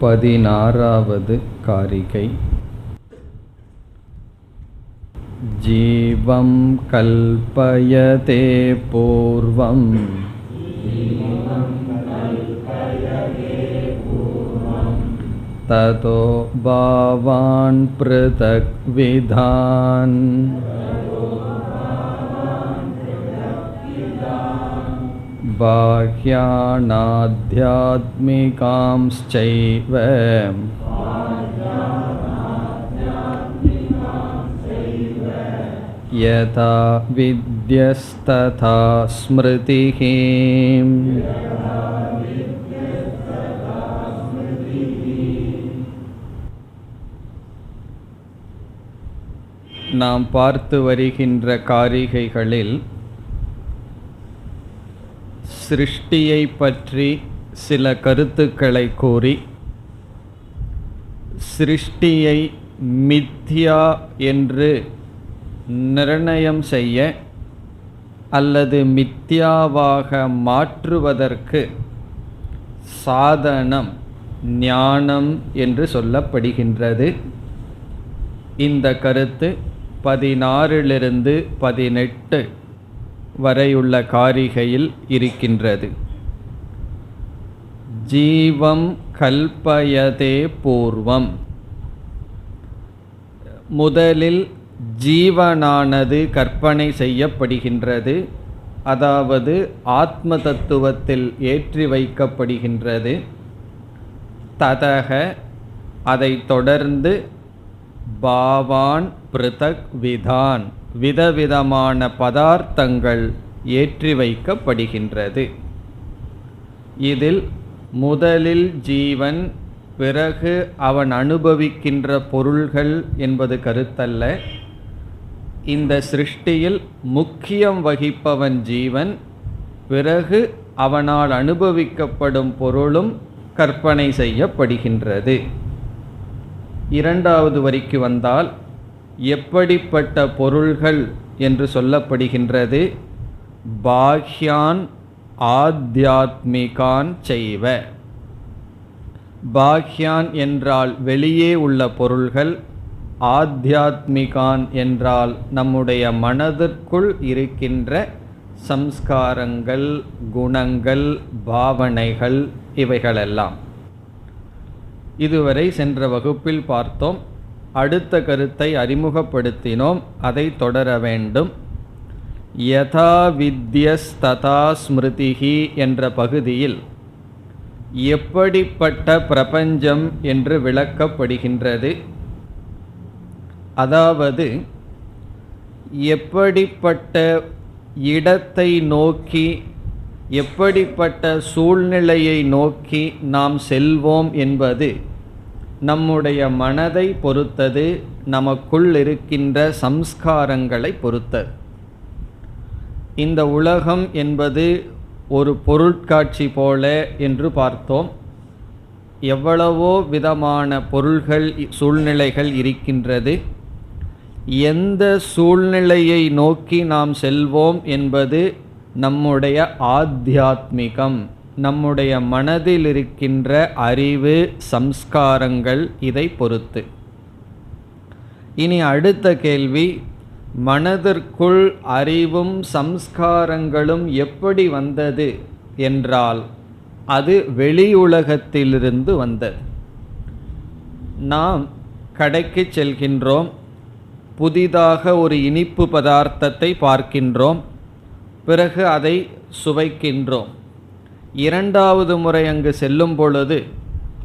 16வது காரிகை. ஜீவம் கல்பயதே பூர்வம் ததோ பாவான் ப்ருதக் விதான் பாஹ்யானாத்யாத்மிகாம்ஸ்சைவ யதா வித்யஸ்ததா ஸ்மிருதிஹ. நாம் பார்த்து வருகின்ற காரிகைகளில் சிருஷ்டியை பற்றி சில கருத்துக்களை கூறி, சிருஷ்டியை மித்யா என்று நிர்ணயம் செய்ய அல்லது மித்யாவாக மாற்றுவதற்கு சாதனம் ஞானம் என்று சொல்லப்படுகின்றது. இந்த கருத்து 16 18 வரையுள்ள காரிகையில் இருக்கின்றது. ஜீவம் கல்பயதே பூர்வம். முதலில் ஜீவனானது கற்பனை செய்யப்படுகின்றது, அதாவது ஆத்ம தத்துவத்தில் ஏற்றி வைக்கப்படுகின்றது. ததக அதைத் தொடர்ந்து பாவான் ப்ருதக் விதான், விதவிதமான பதார்த்தங்கள் ஏற்றி வைக்கப்படுகின்றது. இதில் முதலில் ஜீவன், பிறகு அவன் அனுபவிக்கின்ற பொருள்கள் என்பது கருத்தல்ல. இந்த சிருஷ்டியில் முக்கியம் வகிப்பவன் ஜீவன், பிறகு அவனால் அனுபவிக்கப்படும் பொருளும் கற்பனை செய்யப்படுகின்றது. 2வது வரிக்கு வந்தால் எப்படிப்பட்ட பொருள்கள் என்று சொல்லப்படுகின்றது. பாஹ்யான் ஆத்யாத்மிகான் செய்வ. பாஹ்யான் என்றால் வெளியே உள்ள பொருள்கள், ஆத்யாத்மிகான் என்றால் நம்முடைய மனதிற்குள் இருக்கின்ற சம்ஸ்காரங்கள், குணங்கள், பாவனைகள், இவைகளெல்லாம். இதுவரை சென்ற வகுப்பில் பார்த்தோம். அடுத்த கருத்தை அறிமுகப்படுத்தினோம், அதை தொடர வேண்டும். யதா வித்யஸ்ததா ஸ்மிருதிஹி என்ற பகுதியில் எப்படிப்பட்ட பிரபஞ்சம் என்று விளக்கப்படுகின்றது. அதாவது எப்படிப்பட்ட இடத்தை நோக்கி, எப்படிப்பட்ட சூழ்நிலையை நோக்கி நாம் செல்வோம் என்பது நம்முடைய மனதை பொறுத்தது, நமக்குள் இருக்கின்ற சம்ஸ்காரங்களை பொறுத்தது. இந்த உலகம் என்பது ஒரு பொருட்காட்சி போல என்று பார்த்தோம். எவ்வளவோ விதமான பொருள்கள், சூழ்நிலைகள் இருக்கின்றது. எந்த சூழ்நிலையை நோக்கி நாம் செல்வோம் என்பது நம்முடைய ஆத்தியாத்மிகம், நம்முடைய மனதில் இருக்கின்ற அறிவு, சம்ஸ்காரங்கள், இதை பொறுத்து. இனி அடுத்த கேள்வி, மனதிற்குள் அறிவும் சம்ஸ்காரங்களும் எப்படி வந்தது என்றால் அது வெளி உலகத்திலிருந்து வந்தது. நாம் கடைக்கு செல்கின்றோம், புதிதாக ஒரு இனிப்பு பதார்த்தத்தை பார்க்கின்றோம், பிறகு அதை சுவைக்கின்றோம். 2வது முறை அங்கு செல்லும் பொழுது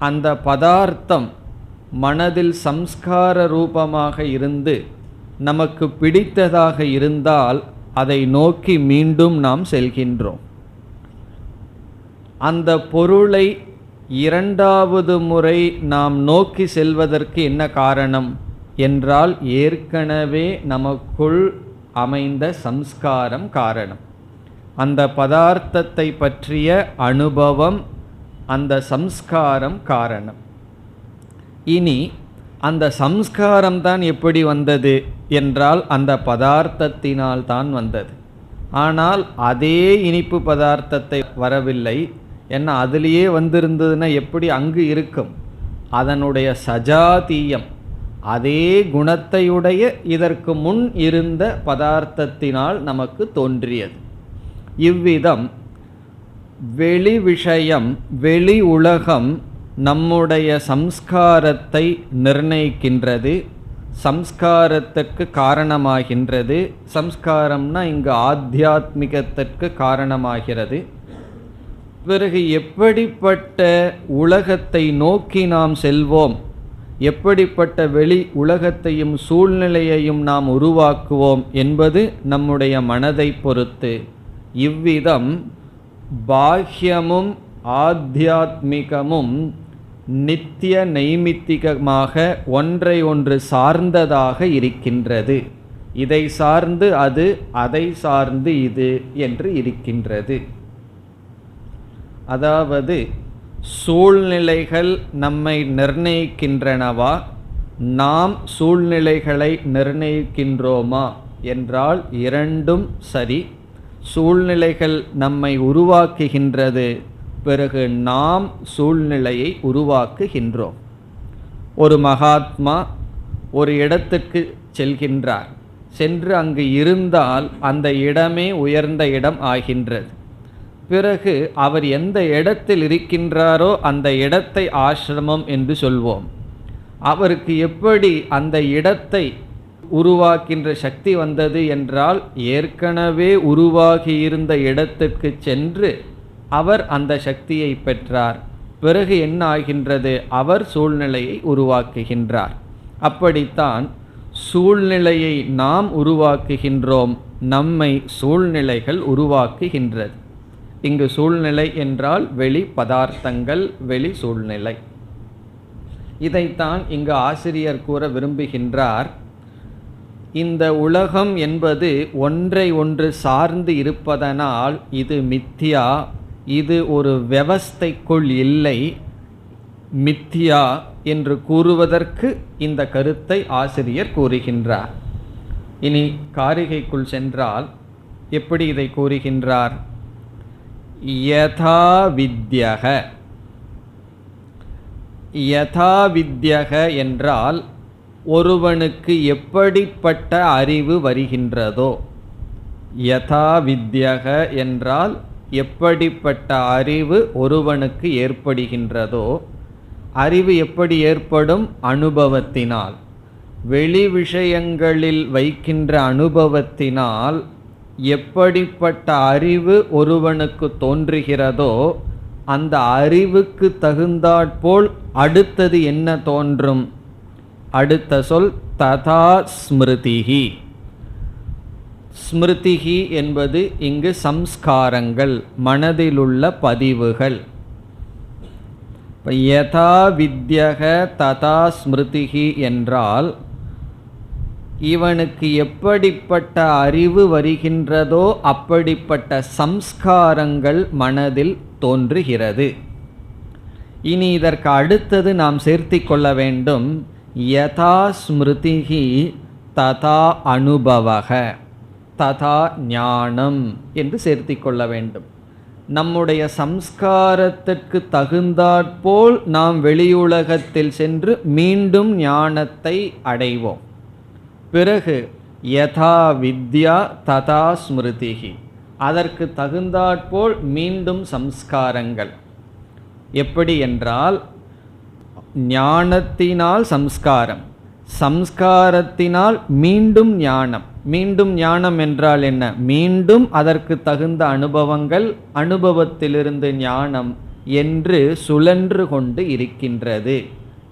அந்த பதார்த்தம் மனதில் சம்ஸ்கார ரூபமாக இருந்து நமக்கு பிடித்ததாக இருந்தால் அதை நோக்கி மீண்டும் நாம் செல்கின்றோம். அந்த பொருளை 2வது முறை நாம் நோக்கி செல்வதற்கு என்ன காரணம் என்றால் ஏற்கனவே நமக்குள் அமைந்த சம்ஸ்காரம் காரணம். அந்த பதார்த்தத்தை பற்றிய அனுபவம், அந்த சம்ஸ்காரம் காரணம். இனி அந்த சம்ஸ்காரம் தான் எப்படி வந்தது என்றால் அந்த பதார்த்தத்தினால் தான் வந்தது. ஆனால் அதே இனிப்பு பதார்த்தத்தை வரவில்லை. ஏன்னா அதுலேயே வந்திருந்ததுன்னா எப்படி அங்கு இருக்கும்? அதனுடைய சஜாதீயம், அதே குணத்தையுடைய இதற்கு முன் இருந்த பதார்த்தத்தினால் நமக்கு தோன்றியது. இவ்விதம் வெளி விஷயம், வெளி உலகம் நம்முடைய சம்ஸ்காரத்தை நிர்ணயிக்கின்றது, சம்ஸ்காரத்திற்கு காரணமாகின்றது. சம்ஸ்காரம்னா இங்கு ஆத்தியாத்மிகத்திற்கு காரணமாகிறது. பிறகு எப்படிப்பட்ட உலகத்தை நோக்கி நாம் செல்வோம், எப்படிப்பட்ட வெளி உலகத்தையும் சூழ்நிலையையும் நாம் உருவாக்குவோம் என்பது நம்முடைய மனதை பொறுத்து. இவ்விதம் பாஹ்யமும் ஆத்தியாத்மிகமும் நித்திய நைமித்திகமாக ஒன்றை ஒன்று சார்ந்ததாக இருக்கின்றது. இதை சார்ந்து அது, அதை சார்ந்து இது என்று இருக்கின்றது. அதாவது சூழ்நிலைகள் நம்மை நிர்ணயிக்கின்றனவா, நாம் சூழ்நிலைகளை நிர்ணயிக்கின்றோமா என்றால் இரண்டும் சரி. சூழ்நிலைகள் நம்மை உருவாக்குகின்றது, பிறகு நாம் சூழ்நிலையை உருவாக்குகின்றோம். ஒரு மகாத்மா ஒரு இடத்துக்கு செல்கின்றார். சென்று அங்கு இருந்தால் அந்த இடமே உயர்ந்த இடம் ஆகின்றது. பிறகு அவர் எந்த இடத்தில் இருக்கின்றாரோ அந்த இடத்தை ஆசிரமம் என்று சொல்வோம். அவருக்கு எப்படி அந்த இடத்தை உருவாக்கின்ற சக்தி வந்தது என்றால், ஏற்கனவே உருவாகியிருந்த இடத்துக்கு சென்று அவர் அந்த சக்தியை பெற்றார். பிறகு என்ன ஆகின்றது, அவர் சூழ்நிலையை உருவாக்குகின்றார். அப்படித்தான் சூழ்நிலையை நாம் உருவாக்குகின்றோம், நம்மை சூழ்நிலைகள் உருவாக்குகின்றது. இங்கு சூழ்நிலை என்றால் வெளி பதார்த்தங்கள், வெளி சூழ்நிலை. இதைத்தான் இங்கு ஆசிரியர் கூற விரும்புகின்றார். இந்த உலகம் என்பது ஒன்றை ஒன்று சார்ந்து இருப்பதனால் இது மித்யா, இது ஒரு வியவஸ்தைக்குள் இல்லை, மித்யா என்று கூறுவதற்கு இந்த கருத்தை ஆசிரியர் கூறுகின்றார். இனி காரிகைக்குள் சென்றால் எப்படி இதை கூறுகின்றார்? யதா வித்யக, யதா வித்யக என்றால் ஒருவனுக்கு எப்படிப்பட்ட அறிவு வருகின்றதோ. யதா வித்யக என்றால் எப்படிப்பட்ட அறிவு ஒருவனுக்கு ஏற்படுகின்றதோ. அறிவு எப்படி ஏற்படும்? அனுபவத்தினால், வெளி விஷயங்களில் வைக்கின்ற அனுபவத்தினால் எப்படிப்பட்ட அறிவு ஒருவனுக்கு தோன்றுகிறதோ அந்த அறிவுக்கு தகுந்தாற்போல் அடுத்தது என்ன தோன்றும்? அடுத்த சொல் ததா ஸ்மிருதிஹி. ஸ்மிருதிஹி என்பது இங்கு சம்ஸ்காரங்கள், மனதிலுள்ள பதிவுகள். யதா வித்யக ததா ஸ்மிருதிஹி என்றால் இவனுக்கு எப்படிப்பட்ட அறிவு வருகின்றதோ அப்படிப்பட்ட சம்ஸ்காரங்கள் மனதில் தோன்றுகிறது. இனி இதற்கு அடுத்தது நாம் சேர்த்தி கொள்ள வேண்டும். யதா ஸ்மிருதிஹி ததா அனுபவக ததா ஞானம் என்று சேர்த்தி கொள்ள வேண்டும். நம்முடைய சம்ஸ்காரத்திற்கு தகுந்தாற்போல் நாம் வெளியுலகத்தில் சென்று மீண்டும் ஞானத்தை அடைவோம். பிறகு யதா வித்யா ததா ஸ்மிருதிஹி, அதற்கு தகுந்தாற்போல் மீண்டும் சம்ஸ்காரங்கள். எப்படி என்றால் ஞானத்தினால் சம்ஸ்காரம், சம்ஸ்காரத்தினால் மீண்டும் ஞானம். மீண்டும் ஞானம் என்றால் என்ன? மீண்டும் அதற்கு தகுந்த அனுபவங்கள், அனுபவத்திலிருந்து ஞானம் என்று சுழன்று கொண்டு இருக்கின்றது.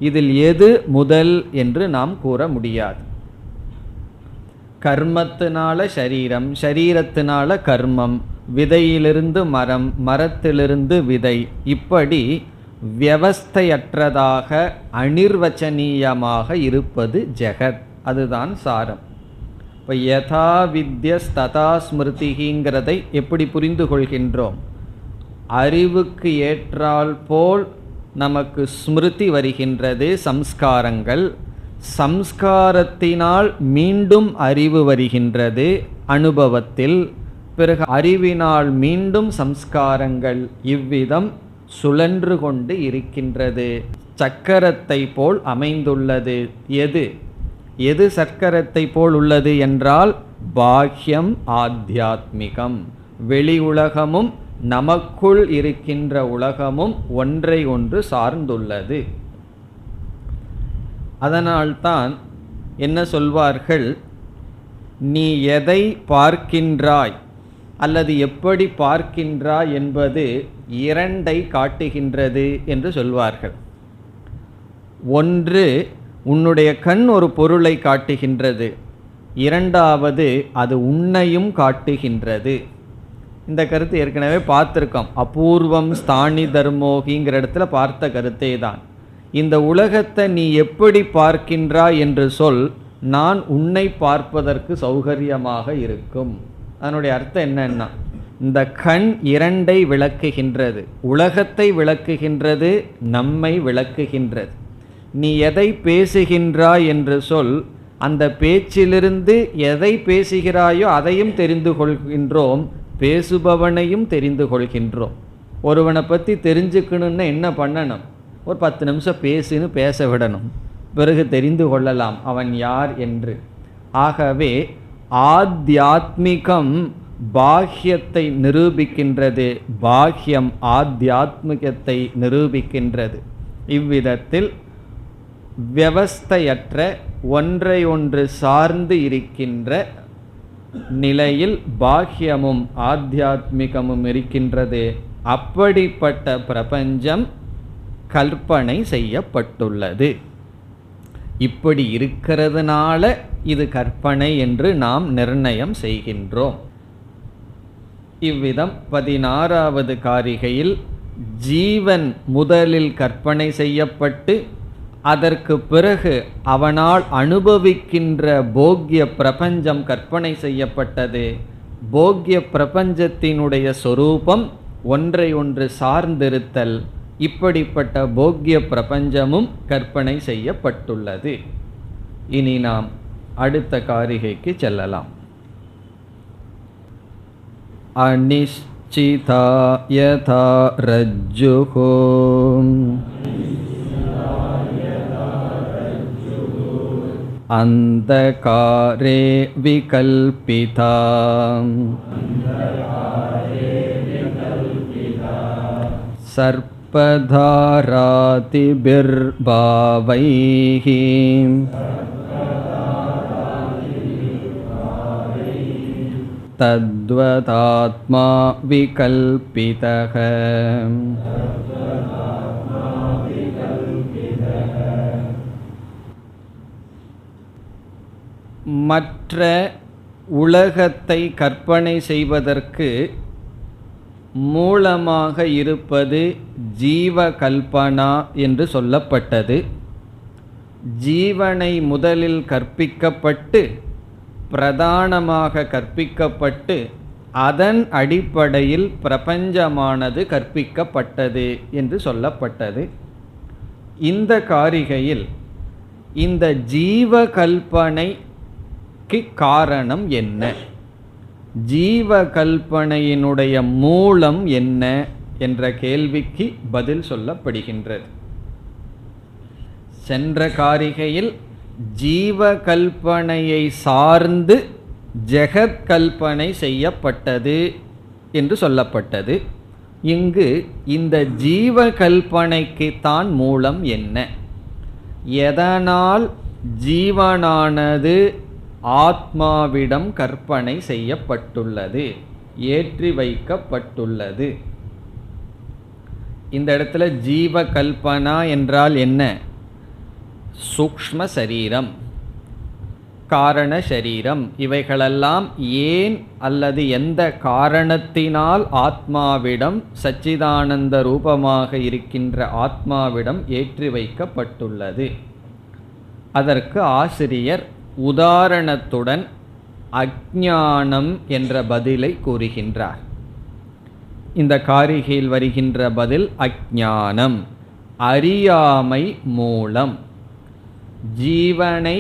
இதில் எது முதல் என்று நாம் கூற முடியாது. கர்மத்தினால சரீரம், சரீரத்தினால கர்மம், விதையிலிருந்து மரம், மரத்திலிருந்து விதை, இப்படி வியவஸ்தையற்றதாக அனிர்வச்சனீயமாக இருப்பது ஜெகத். அதுதான் சாரம். இப்போ யதா வித்யஸ் ததா ஸ்மிருதிங்கிறதை எப்படி புரிந்து கொள்கின்றோம்? அறிவுக்கு ஏற்றால் போல் நமக்கு ஸ்மிருதி வருகின்றது, சம்ஸ்காரங்கள். சம்ஸ்காரத்தினால் மீண்டும் அறிவு வருகின்றது அனுபவத்தில். பிறகு அறிவினால் மீண்டும் சம்ஸ்காரங்கள். இவ்விதம் சுழன்று கொண்டு இருக்கின்றது. சக்கரத்தை போல் அமைந்துள்ளது. எது சக்கரத்தை போல் உள்ளது என்றால் பாஹ்யம் ஆத்தியாத்மிகம். வெளி உலகமும் நமக்குள் இருக்கின்ற உலகமும் ஒன்றை ஒன்று சார்ந்துள்ளது. அதனால்தான் என்ன சொல்வார்கள், நீ எதை பார்க்கின்றாய் அல்லது எப்படி பார்க்கின்றாய் என்பது இரண்டை காட்டுகின்றது என்று சொல்வார்கள். ஒன்று, உன்னுடைய கண் ஒரு பொருளை காட்டுகின்றது. இரண்டாவது, அது உன்னையும் காட்டுகின்றது. இந்த கருத்து ஏற்கனவே பார்த்துருக்கோம். அபூர்வம் ஸ்தானி தர்மோகிங்கிற இடத்துல பார்த்த கருத்தே தான். இந்த உலகத்தை நீ எப்படி பார்க்கின்றாய் என்று சொல், நான் உன்னை பார்ப்பதற்கு சௌகரியமாக இருக்கும். அதனுடைய அர்த்தம் என்னன்னா, இந்த கண் இரண்டை விளக்குகின்றது. உலகத்தை விளக்குகின்றது, நம்மை விளக்குகின்றது. நீ எதை பேசுகின்றாய் என்று சொல், அந்த பேச்சிலிருந்து எதை பேசுகிறாயோ அதையும் தெரிந்து கொள்கின்றோம், பேசுபவனையும் தெரிந்து கொள்கின்றோம். ஒருவனை பற்றி தெரிஞ்சுக்கணுன்னா என்ன பண்ணணும்? ஒரு 10 நிமிஷம் பேசுன்னு பேச விடணும், பிறகு தெரிந்து கொள்ளலாம் அவன் யார் என்று. ஆகவே ஆத்தியாத்மிகம் பாஹ்யத்தை நிரூபிக்கின்றது, பாஹ்யம் ஆத்தியாத்மிகத்தை நிரூபிக்கின்றது. இவ்விதத்தில் வியவஸ்தையற்ற ஒன்றை ஒன்று சார்ந்து இருக்கின்ற நிலையில் பாஹ்யமும் ஆத்தியாத்மிகமும் இருக்கின்றது. அப்படிப்பட்ட பிரபஞ்சம் கற்பனை செய்யப்பட்டுள்ளது. இப்படி இருக்கிறதுனால இது கற்பனை என்று நாம் நிர்ணயம் செய்கின்றோம். இவ்விதம் 16வது காரிகையில் ஜீவன் முதலில் கற்பனை செய்யப்பட்டு அதற்கு பிறகு அவனால் அனுபவிக்கின்ற போக்ய பிரபஞ்சம் கற்பனை செய்யப்பட்டது. போக்ய பிரபஞ்சத்தினுடைய சொரூபம் ஒன்றை ஒன்று சார்ந்திருத்தல். இப்படிப்பட்ட போக்ய பிரபஞ்சமும் கற்பனை செய்யப்பட்டுள்ளது. இனி நாம் அடுத்த காரிகைக்கு செல்லலாம். அனிஷ்சிதா யதா ரஜ்ஜுஹு அந்தகாரே விகல்பிதா சர்ப்பதாராதிபிர்பாவைஹி தத்வதாத்மா விகல்பிதஹ. மற்ற உலகத்தை கற்பனை செய்வதற்கு மூலமாக இருப்பது ஜீவ கல்பனா என்று சொல்லப்பட்டது. ஜீவனை முதலில் கற்பிக்கப்பட்டு பிரதானமாக கற்பிக்கப்பட்டு அதன் அடிப்படையில் பிரபஞ்சமானது கற்பிக்கப்பட்டது என்று சொல்லப்பட்டது. இந்த காரிகையில் இந்த ஜீவ கல்பனைக்கு காரணம் என்ன, ஜீவ கல்பனையினுடைய மூலம் என்ன என்ற கேள்விக்கு பதில் சொல்லப்படுகின்றது. சென்ற காரிகையில் ஜீவ கல்பனையை சார்ந்து ஜெகத் கல்பனை செய்யப்பட்டது என்று சொல்லப்பட்டது. இங்கு இந்த ஜீவ கல்பனைக்கு தான் மூலம் என்ன, எதனால் ஜீவனானது ஆத்மாவிடம் கற்பனை செய்யப்பட்டுள்ளது, ஏற்றி வைக்கப்பட்டுள்ளது. இந்த இடத்துல ஜீவ கல்பனா என்றால் என்ன? சூக்ஷ்ம சரீரம், காரண சரீரம், இவைகளெல்லாம் ஏன் அல்லது எந்த காரணத்தினால் ஆத்மாவிடம், சச்சிதானந்த ரூபமாக இருக்கின்ற ஆத்மாவிடம் ஏற்றி வைக்கப்பட்டுள்ளது. அதற்கு ஆசிரியர் உதாரணத்துடன் அஞ்ஞானம் என்ற பதிலை கூறுகின்றார். இந்த காரிகையில் வருகின்ற பதில் அஞ்ஞானம், அறியாமை மூலம். ஜீவனை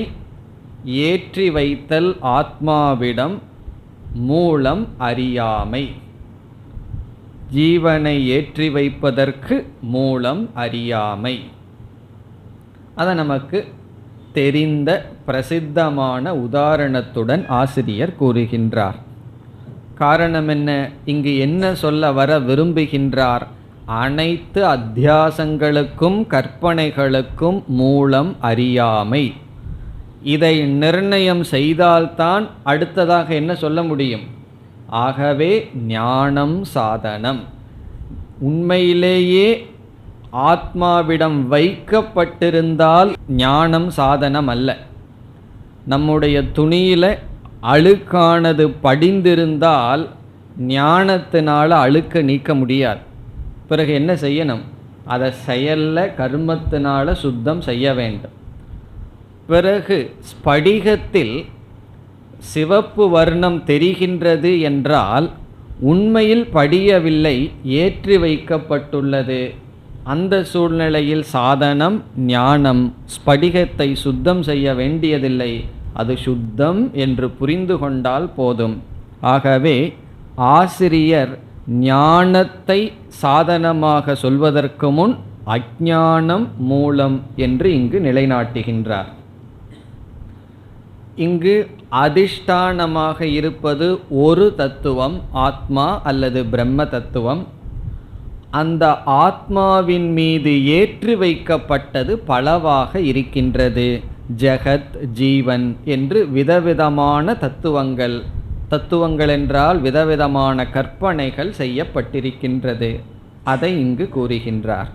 ஏற்றி வைத்தல் ஆத்மாவிடம், மூலம் அறியாமை. ஜீவனை ஏற்றி வைப்பதற்கு மூலம் அறியாமை. அதை நமக்கு தெரிந்த பிரசித்தமான உதாரணத்துடன் ஆசிரியர் கூறுகின்றார். காரணம் என்ன? இங்கு என்ன சொல்ல வர விரும்புகின்றார்? அனைத்து அத்தியாசங்களுக்கும் கற்பனைகளுக்கும் மூலம் அறியாமை. இதை நிர்ணயம் செய்தால்தான் அடுத்ததாக என்ன சொல்ல முடியும்? ஆகவே ஞானம் சாதனம். உண்மையிலேயே ஆத்மாவிடம் வைக்கப்பட்டிருந்தால் ஞானம் சாதனம் அல்ல. நம்முடைய துணியில அழுக்கானது படிந்திருந்தால் ஞானத்தினால அழுக்க நீக்க முடியாது. பிறகு என்ன செய்யணும்? அதை செயல்ல கர்மத்தினால சுத்தம் செய்ய வேண்டும். பிறகு ஸ்படிகத்தில் சிவப்பு வர்ணம் தெரிகின்றது என்றால் உண்மையில் படியவில்லை, ஏற்றி வைக்கப்பட்டுள்ளது. அந்த சூழ்நிலையில் சாதனம் ஞானம் ஸ்படிகத்தை சுத்தம் செய்ய வேண்டியதில்லை, அது சுத்தம் என்று புரிந்து கொண்டால் போதும். ஆகவே ஆசிரியர் ஞானத்தை சாதனமாக சொல்வதற்கு முன் அஞ்ஞானம் மூலம் என்று இங்கு நிலைநாட்டுகின்றார். இங்கு அதிஷ்டானமாக இருப்பது ஒரு தத்துவம், ஆத்மா அல்லது பிரம்ம தத்துவம். அந்த ஆத்மாவின் மீது ஏற்றி வைக்கப்பட்டது பலவாக இருக்கின்றது. ஜெகத், ஜீவன் என்று விதவிதமான தத்துவங்கள். தத்துவங்கள் என்றால் விதவிதமான கற்பனைகள் செய்யப்பட்டிருக்கின்றது. அதை இங்கு கூறுகின்றார்.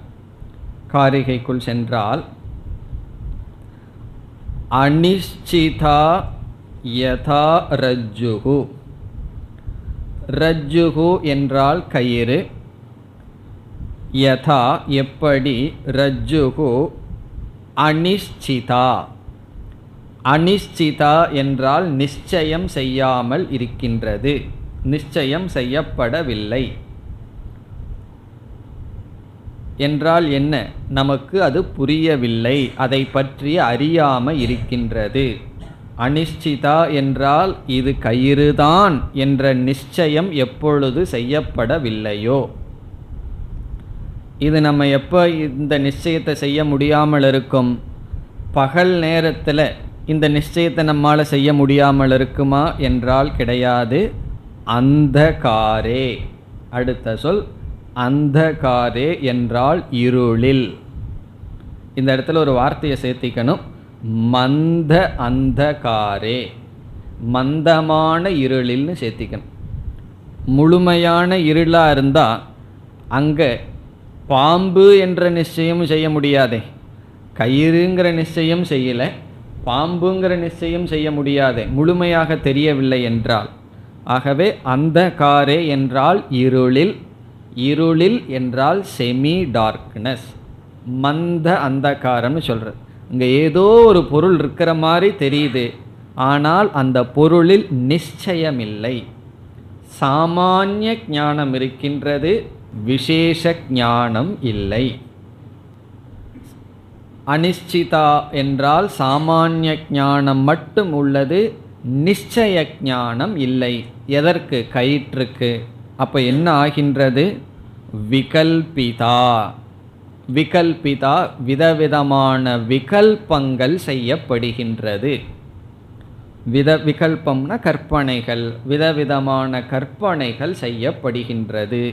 காரிகைக்குள் சென்றால், அனிஷ்சிதா யதா ரஜ்ஜுகு. ரஜ்ஜுகு என்றால் கயிறு. யதா எப்படி, ரஜ்ஜுகு அனிஷ்சிதா. அனிஷ்சிதா என்றால் நிச்சயம் செய்யாமல் இருக்கின்றது, நிச்சயம் செய்யப்படவில்லை என்றால் என்ன? நமக்கு அது புரியவில்லை, அதை பற்றி அறியாமல் இருக்கின்றது. அனிஷ்சிதா என்றால் இது கயிறுதான் என்ற நிச்சயம் எப்பொழுது செய்யப்படவில்லையோ. இது நம்ம எப்போ இந்த நிச்சயத்தை செய்ய முடியாமல் இருக்கும்? பகல் நேரத்தில் இந்த நிச்சயத்தை நம்மால் செய்ய முடியாமல் இருக்குமா என்றால் கிடையாது. அந்தகாரே, அடுத்த சொல் அந்தகாரே என்றால் இருளில். இந்த இடத்துல ஒரு வார்த்தையை சேர்த்திக்கணும், மந்த அந்தகாரே, மந்தமான இருளில்னு சேர்த்திக்கணும். முழுமையான இருளாக இருந்தால் அங்கே பாம்பு என்ற நிச்சயம் செய்ய முடியாதே. கயிறுங்கிற நிச்சயம் செய்யலை, பாம்புங்கிற நிச்சயம் செய்ய முடியாதே, முழுமையாக தெரியவில்லை என்றால். ஆகவே அந்தகாரே என்றால் இருளில். இருளில் என்றால் செமி டார்க்னஸ், மந்த அந்தகாரம்னு சொல்கிறது. இங்கே ஏதோ ஒரு பொருள் இருக்கிற மாதிரி தெரியுது, ஆனால் அந்த பொருளில் நிச்சயமில்லை. சாமானிய ஞானம் இருக்கின்றது, விசேஷ ஞானம் இல்லை. அனிஷ்சிதா என்றால் சாமானிய ஞானம் மட்டும் உள்ளது, நிச்சய ஞானம் இல்லை. எதற்கு? கயிற்றுக்கு. அப்போ என்ன ஆகின்றது? விகல்பிதா. விகல்பிதா விதவிதமான விகல்பங்கள் செய்யப்படுகின்றது. விகல்பம்னா கற்பனைகள், விதவிதமான கற்பனைகள் செய்யப்படுகின்றது.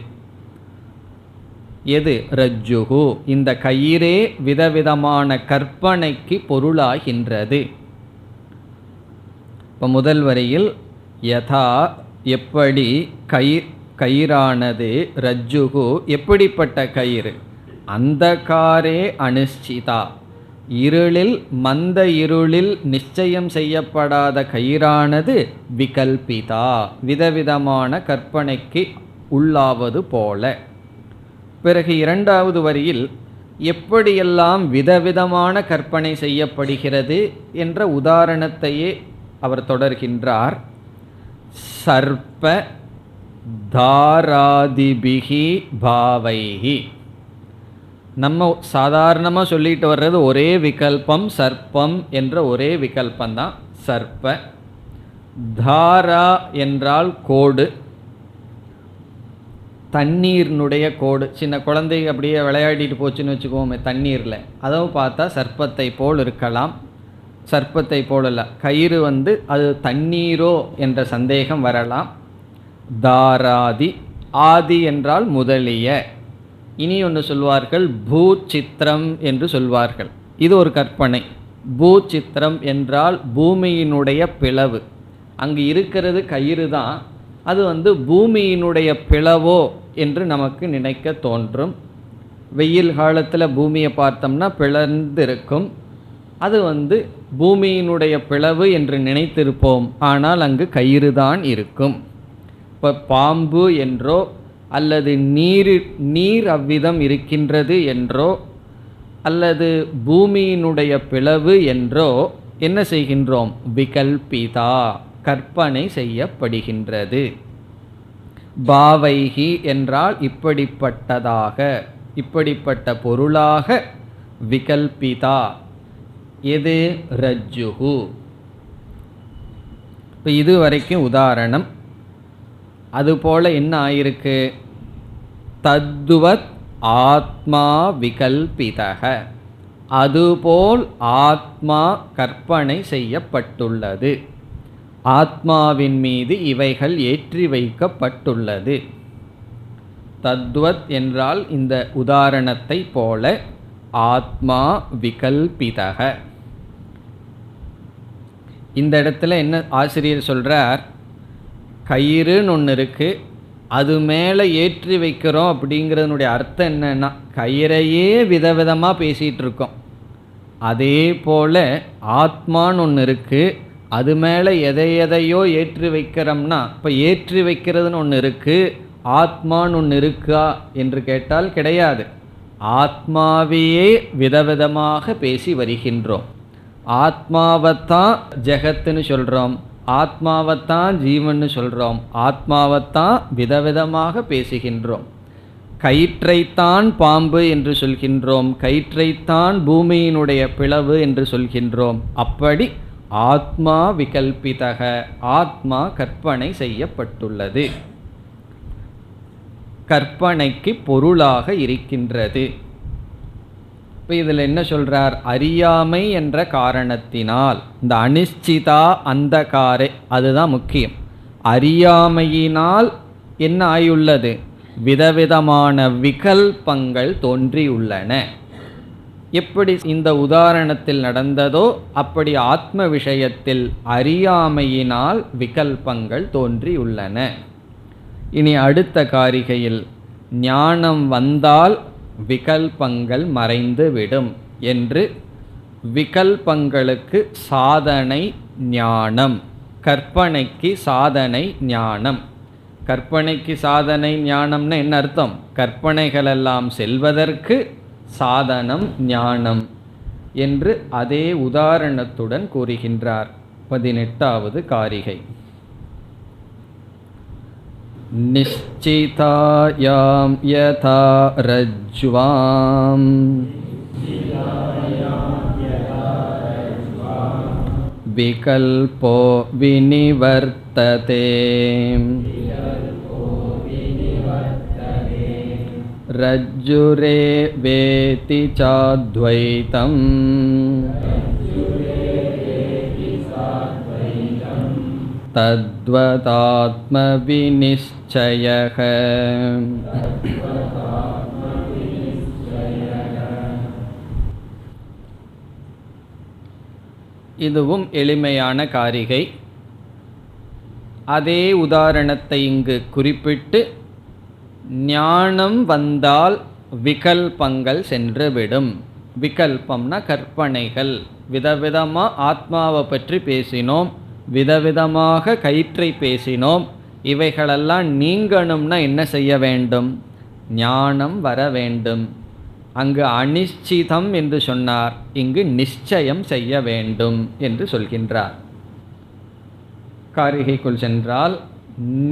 எது? ரஜ்ஜுகு. இந்த கயிறே விதவிதமான கற்பனைக்கு பொருளாகின்றது. இப்போ முதல் வரியில் யதா எப்படி, கயிறானது, ரஜ்ஜுகு எப்படிப்பட்ட கயிறு? அந்தகாரே அனிஷ்சிதா, இருளில், மந்த இருளில் நிச்சயம் செய்யப்படாத கயிறானது விகல்பிதா, விதவிதமான கற்பனைக்கு உள்ளாவது போல. பிறகு இரண்டாவது வரியில் எப்படியெல்லாம் விதவிதமான கற்பனை செய்யப்படுகிறது என்ற உதாரணத்தையே அவர் தொடர்கின்றார். சர்ப்ப தாராதிபிகி பாவைஹி. நம்ம சாதாரணமாக சொல்லிட்டு வர்றது ஒரே விகல்பம், சர்ப்பம் என்ற ஒரே விகல்பந்தான் சர்ப்ப. தாரா என்றால் கோடு, தண்ணீரினுடைய கோடு. சின்ன குழந்தை அப்படியே விளையாடிட்டு போச்சுன்னு வச்சுக்கோமே தண்ணீரில், அதுவும் பார்த்தா சர்ப்பத்தை போல் இருக்கலாம். சர்ப்பத்தை போலல்ல, கயிறு அது தண்ணீரோ என்ற சந்தேகம் வரலாம். தாராதி, ஆதி என்றால் முதலிய. இனி ஒன்று சொல்வார்கள் பூச்சித்திரம் என்று சொல்வார்கள். இது ஒரு கற்பனை. பூச்சித்திரம் என்றால் பூமியினுடைய பிளவு. அங்கு இருக்கிறது கயிறு தான், அது பூமியினுடைய பிளவோ என்று நமக்கு நினைக்க தோன்றும். வெயில் காலத்தில் பூமியை பார்த்தோம்னா பிளர்ந்து இருக்கும். அது பூமியினுடைய பிளவு என்று நினைத்திருப்போம். ஆனால் அங்கு கயிறு தான் இருக்கும். இப்போ பாம்பு என்றோ அல்லது நீர் அவ்விதம் இருக்கின்றது என்றோ அல்லது பூமியினுடைய பிளவு என்றோ என்ன செய்கின்றோம்? விகல்பிதா, கற்பனை செய்யப்படுகின்றது. பாவைகி என்றால் இப்படிப்பட்டதாக, இப்படிப்பட்ட பொருளாக. விகல்பிதா எது? ரஜ்ஜுகு. இப்போ இது வரைக்கும் உதாரணம். அதுபோல் என்ன ஆயிருக்கு? தத்துவத் ஆத்மா விகல்பிதக, அதுபோல் ஆத்மா கற்பனை செய்யப்பட்டுள்ளது. ஆத்மாவின் மீது இவைகள் ஏற்றி வைக்கப்பட்டுள்ளது. தத்வத் என்றால் இந்த உதாரணத்தை போல, ஆத்மா விகல்பிதக. இந்த இடத்துல என்ன ஆசிரியர் சொல்கிறார்? கயிறுன்னு ஒன்று இருக்குது, அது மேலே ஏற்றி வைக்கிறோம். அப்படிங்கிறதுனுடைய அர்த்தம் என்னன்னா, கயிறையே விதவிதமாக பேசிகிட்டு இருக்கோம். அதே போல் ஆத்மான்னு ஒன்று இருக்குது, அது மேலே எதையோ ஏற்றி வைக்கிறோம்னா, இப்போ ஏற்றி வைக்கிறதுன்னு ஒன்று இருக்குது, ஆத்மான்னு ஒன்று இருக்கா என்று கேட்டால் கிடையாது. ஆத்மாவையே விதவிதமாக பேசி வருகின்றோம். ஆத்மாவைத்தான் ஜெகத்துன்னு சொல்கிறோம், ஆத்மாவைத்தான் ஜீவன்னு சொல்கிறோம், ஆத்மாவைத்தான் விதவிதமாக பேசுகின்றோம். கயிற்றைத்தான் பாம்பு என்று சொல்கின்றோம், கயிற்றைத்தான் பூமியினுடைய பிளவு என்று சொல்கின்றோம். அப்படி ஆத்மா விகல்பிதக, ஆத்மா கற்பனை செய்யப்பட்டுள்ளது, கற்பனைக்கு பொருளாக இருக்கின்றது. இப்போ இதில் என்ன சொல்கிறார்? அறியாமை என்ற காரணத்தினால், இந்த அனிச்சிதா அந்தகாரே அதுதான் முக்கியம். அறியாமையினால் என்ன ஆயுள்ளது? விதவிதமான விகல்பங்கள் தோன்றியுள்ளன. எப்படி இந்த உதாரணத்தில் நடந்ததோ அப்படி ஆத்ம விஷயத்தில் அறியாமையினால் விகல்பங்கள் தோன்றியுள்ளன. இனி அடுத்த காரிகையில் ஞானம் வந்தால் விகல்பங்கள் மறைந்துவிடும் என்று, விகல்பங்களுக்கு சாதனை ஞானம், கற்பனைக்கு சாதனை ஞானம். கற்பனைக்கு சாதனை ஞானம்னு என்ன அர்த்தம்? கற்பனைகளெல்லாம் செல்வதற்கு சாதனம் ஞானம் என்று அதே உதாரணத்துடன் கூறுகின்றார். 18வது காரிகை. நிஷ்சிதாயாம் யதா ரஜ்வாம் விகல்போ விநிவர்த்ததே ரஜ்ஜுரே வேதி சாத்வைதம் தத்வதாத்ம விநிச்சயக. இதுவும் எளிமையான காரிகை. அதே உதாரணத்தை இங்கு குறிப்பிட்டு, ஞானம் வந்தால் விகல்பங்கள் சென்றுவிடும். விகல்பம்னா கற்பனைகள். விதவிதமாக ஆத்மாவை பற்றி பேசினோம், விதவிதமாக கயிற்றை பேசினோம். இவைகளெல்லாம் நீங்கணும்னா என்ன செய்ய வேண்டும்? ஞானம் வர வேண்டும். அங்கு அனிச்சிதம் என்று சொன்னார், இங்கு நிச்சயம் செய்ய வேண்டும் என்று சொல்கின்றார். காரிகைக்குள் சென்றால்,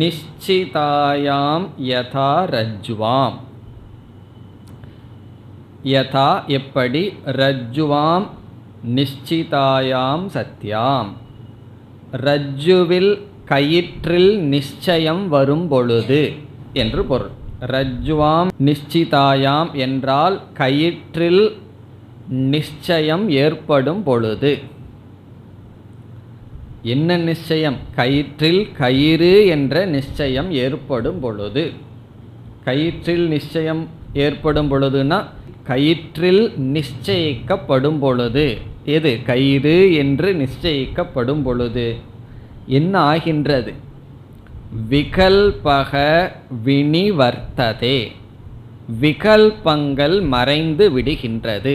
நிச்சிதாயாம் யதா ரஜ்வாம், யதா எப்படி, ரஜ்வாம் நிச்சிதாயாம் சத்யாம், ரஜ்ஜுவில் கயிற்றில் நிச்சயம் வரும் பொழுது என்று பொருள். ரஜ்வாம் நிச்சிதாயாம் என்றால் கயிற்றில் நிச்சயம் ஏற்படும் பொழுது. என்ன நிச்சயம்? கயிற்றில் கயிறு என்ற நிச்சயம் ஏற்படும் பொழுது. கயிற்றில் நிச்சயம் ஏற்படும் பொழுதுனா கயிற்றில் நிச்சயிக்கப்படும் பொழுது. எது? கயிறு என்று நிச்சயிக்கப்படும் பொழுது என்ன ஆகின்றது? விகல்பக வினிவர்த்ததே, விகல்பங்கள் மறைந்து விடுகின்றது.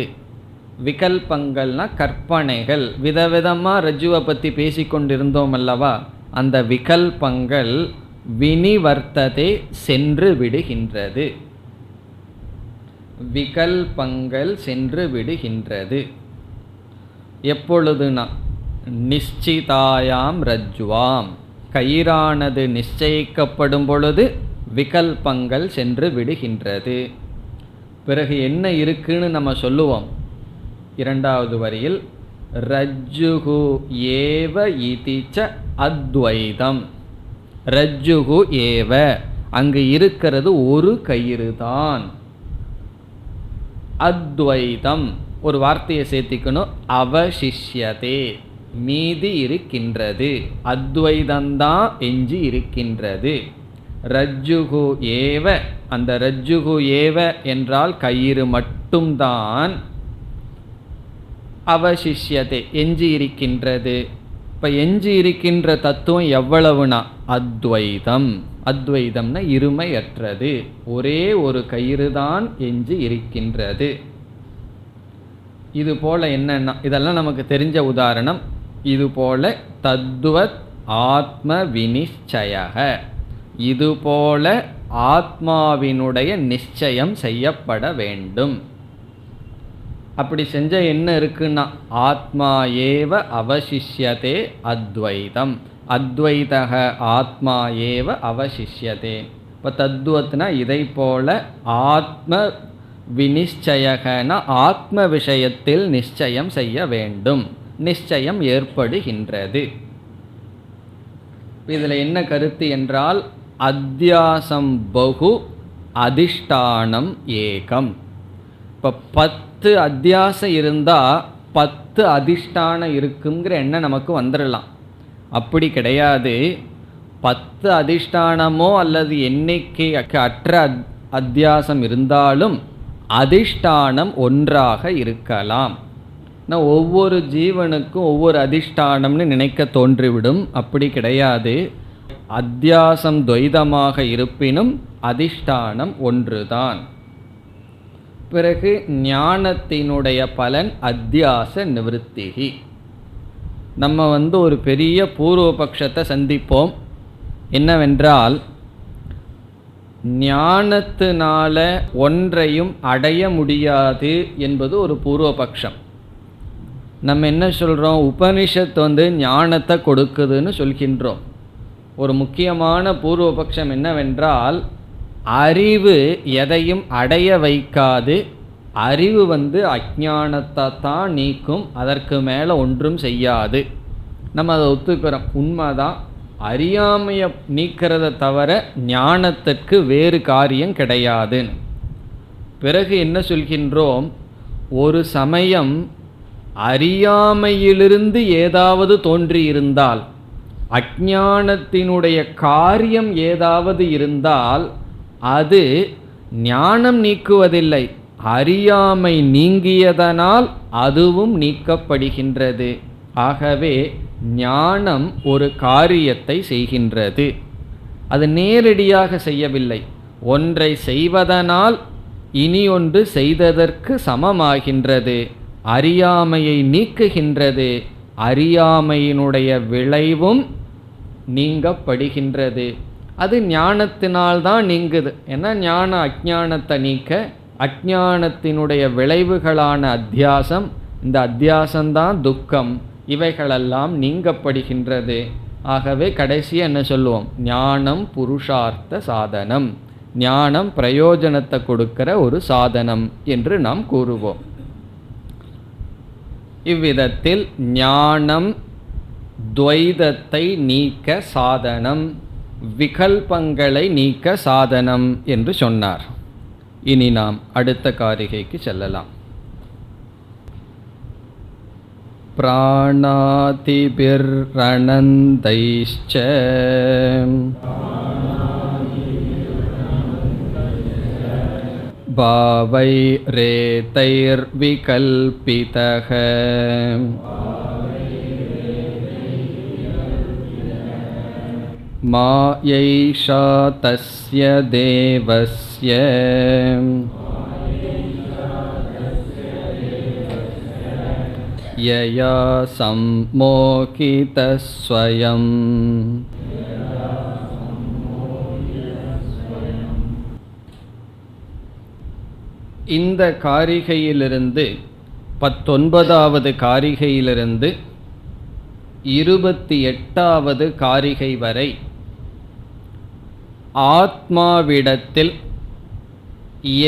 விகல்பங்கள்னா கற்பனைகள். விதவிதமாக ரஜ்ஜுவை பற்றி பேசிக்கொண்டிருந்தோம் அல்லவா? அந்த விகல்பங்கள் வினிவர்த்ததே சென்று விடுகின்றது. விகல்பங்கள் சென்று விடுகின்றது. எப்பொழுதுனா நிச்சிதாயாம் ரஜ்வாம், கயிறானது நிச்சயிக்கப்படும் பொழுது விகல்பங்கள் சென்று விடுகின்றது. பிறகு என்ன இருக்குன்னு நம்ம சொல்லுவோம். இரண்டாவது வரியில் ரஜ்ஜுகு ஏவ இதிச்ச அத்வைதம். ரஜ்ஜுகு ஏவ, அங்கு இருக்கிறது ஒரு கயிறு தான். அத்வைதம் ஒரு வார்த்தையை சேர்த்திக்கணும். அவசிஷ்யதே, மீதி இருக்கின்றது. அத்வைதந்தான் எஞ்சி இருக்கின்றது. ரஜ்ஜுகு ஏவ, அந்த ரஜ்ஜுகு ஏவ என்றால் கயிறு மட்டும்தான். அவசிஷ்யதே எஞ்சி இருக்கின்றது. இப்போ எஞ்சி இருக்கின்ற தத்துவம் எவ்வளவுனா அத்வைதம். அத்வைதம்னா இருமையற்றது, ஒரே ஒரு கயிறு தான் எஞ்சி இருக்கின்றது. இது போல என்னன்னா, இதெல்லாம் நமக்கு தெரிஞ்ச உதாரணம். இது போல தத்துவத் ஆத்ம வினிச்சயக, இது போல ஆத்மாவினுடைய நிச்சயம் செய்யப்பட வேண்டும். அப்படி செஞ்ச என்ன இருக்குன்னா ஆத்மா ஏவ அவசிஷ்யதே அத்வைதம். அத்வைதக ஆத்மா ஏவ அவசிஷ்யதே. இப்போ தத்துவத்னா இதை போல ஆத்ம வினிச்சயகன ஆத்ம விஷயத்தில் நிச்சயம் செய்ய வேண்டும். நிச்சயம் ஏற்படுகின்றது. இதில் என்ன கருத்து என்றால் அத்தியாசம் பகு அதிஷ்டானம் ஏகம். இப்போ 10 அத்தியாசம் இருந்தால் 10 அதிஷ்டானம் இருக்குங்கிற எண்ணம் நமக்கு வந்துடலாம். அப்படி கிடையாது. 10 அதிஷ்டானமோ அல்லது எண்ணிக்கை அற்ற அத்தியாசம் இருந்தாலும் அதிஷ்டானம் ஒன்றாக இருக்கலாம். ஒவ்வொரு ஜீவனுக்கும் ஒவ்வொரு அதிஷ்டானம்னு நினைக்க தோன்றிவிடும். அப்படி கிடையாது. அத்தியாசம் துவைதமாக இருப்பினும் அதிஷ்டானம் ஒன்றுதான். பிறகு ஞானத்தினுடைய பலன் அத்தியாச நிவர்த்திகி. நம்ம ஒரு பெரிய பூர்வபக்ஷத்தை சந்திப்போம். என்னவென்றால் ஞானத்தினால ஒன்றையும் அடைய முடியாது என்பது ஒரு பூர்வபக்ஷம். நம்ம என்ன சொல்கிறோம்? உபனிஷத் ஞானத்தை கொடுக்குதுன்னு சொல்கின்றோம். ஒரு முக்கியமான பூர்வபக்ஷம் என்னவென்றால் அறிவு எதையும் அடைய வைக்காது. அறிவு அஞ்ஞானத்தை தான் நீக்கும், அதற்கு மேலே ஒன்றும் செய்யாது. நம்ம அதை ஒத்துக்கிறோம், உண்மைதான். அறியாமையை நீக்கிறத தவிர ஞானத்திற்கு வேறு காரியம் கிடையாதுன்னு. பிறகு என்ன சொல்கின்றோம்? ஒரு சமயம் அறியாமையிலிருந்து ஏதாவது தோன்றியிருந்தால், அஞ்ஞானத்தினுடைய காரியம் ஏதாவது இருந்தால் அது ஞானம் நீக்குவதில்லை, அறியாமை நீங்கியதனால் அதுவும் நீக்கப்படுகின்றது. ஆகவே ஞானம் ஒரு காரியத்தை செய்கின்றது. அது நேரடியாக செய்யவில்லை. ஒன்றை செய்வதனால் இனி ஒன்று செய்ததற்கு சமமாகின்றது. அறியாமையை நீக்குகின்றது. அறியாமையினுடைய விளைவும் நீங்கப்படுகின்றது. அது ஞானத்தினால்தான் நீங்குது. ஏன்னா ஞானம் அஞ்ஞானத்தை நீக்க, அஞ்ஞானத்தினுடைய விளைவுகளான அத்தியாசம், இந்த அத்தியாசம்தான் துக்கம், இவைகளெல்லாம் நீங்கப்படுகின்றது. ஆகவே கடைசியாக என்ன சொல்லுவோம்? ஞானம் புருஷார்த்த சாதனம், ஞானம் பிரயோஜனத்தை கொடுக்கிற ஒரு சாதனம் என்று நாம் கூறுவோம். இவ்விதத்தில் ஞானம் துவைதத்தை நீக்க சாதனம் விகல்பங்களை நீக்க சாதனம் என்று சொன்னார். இனி நாம் அடுத்த காரிகைக்கு செல்லலாம். பிராணாதிபிர்ரணந்தைஷ்ச பாவைரேதைர்விகல்பிதஹ மாயைஷா தஸ்ய தேவஸ்ய யயா சம்மோகிதः ஸ்வயம். இந்த காரிகையிலிருந்து 19வது காரிகையிலிருந்து 28வது காரிகை வரை ஆத்மாவிடத்தில்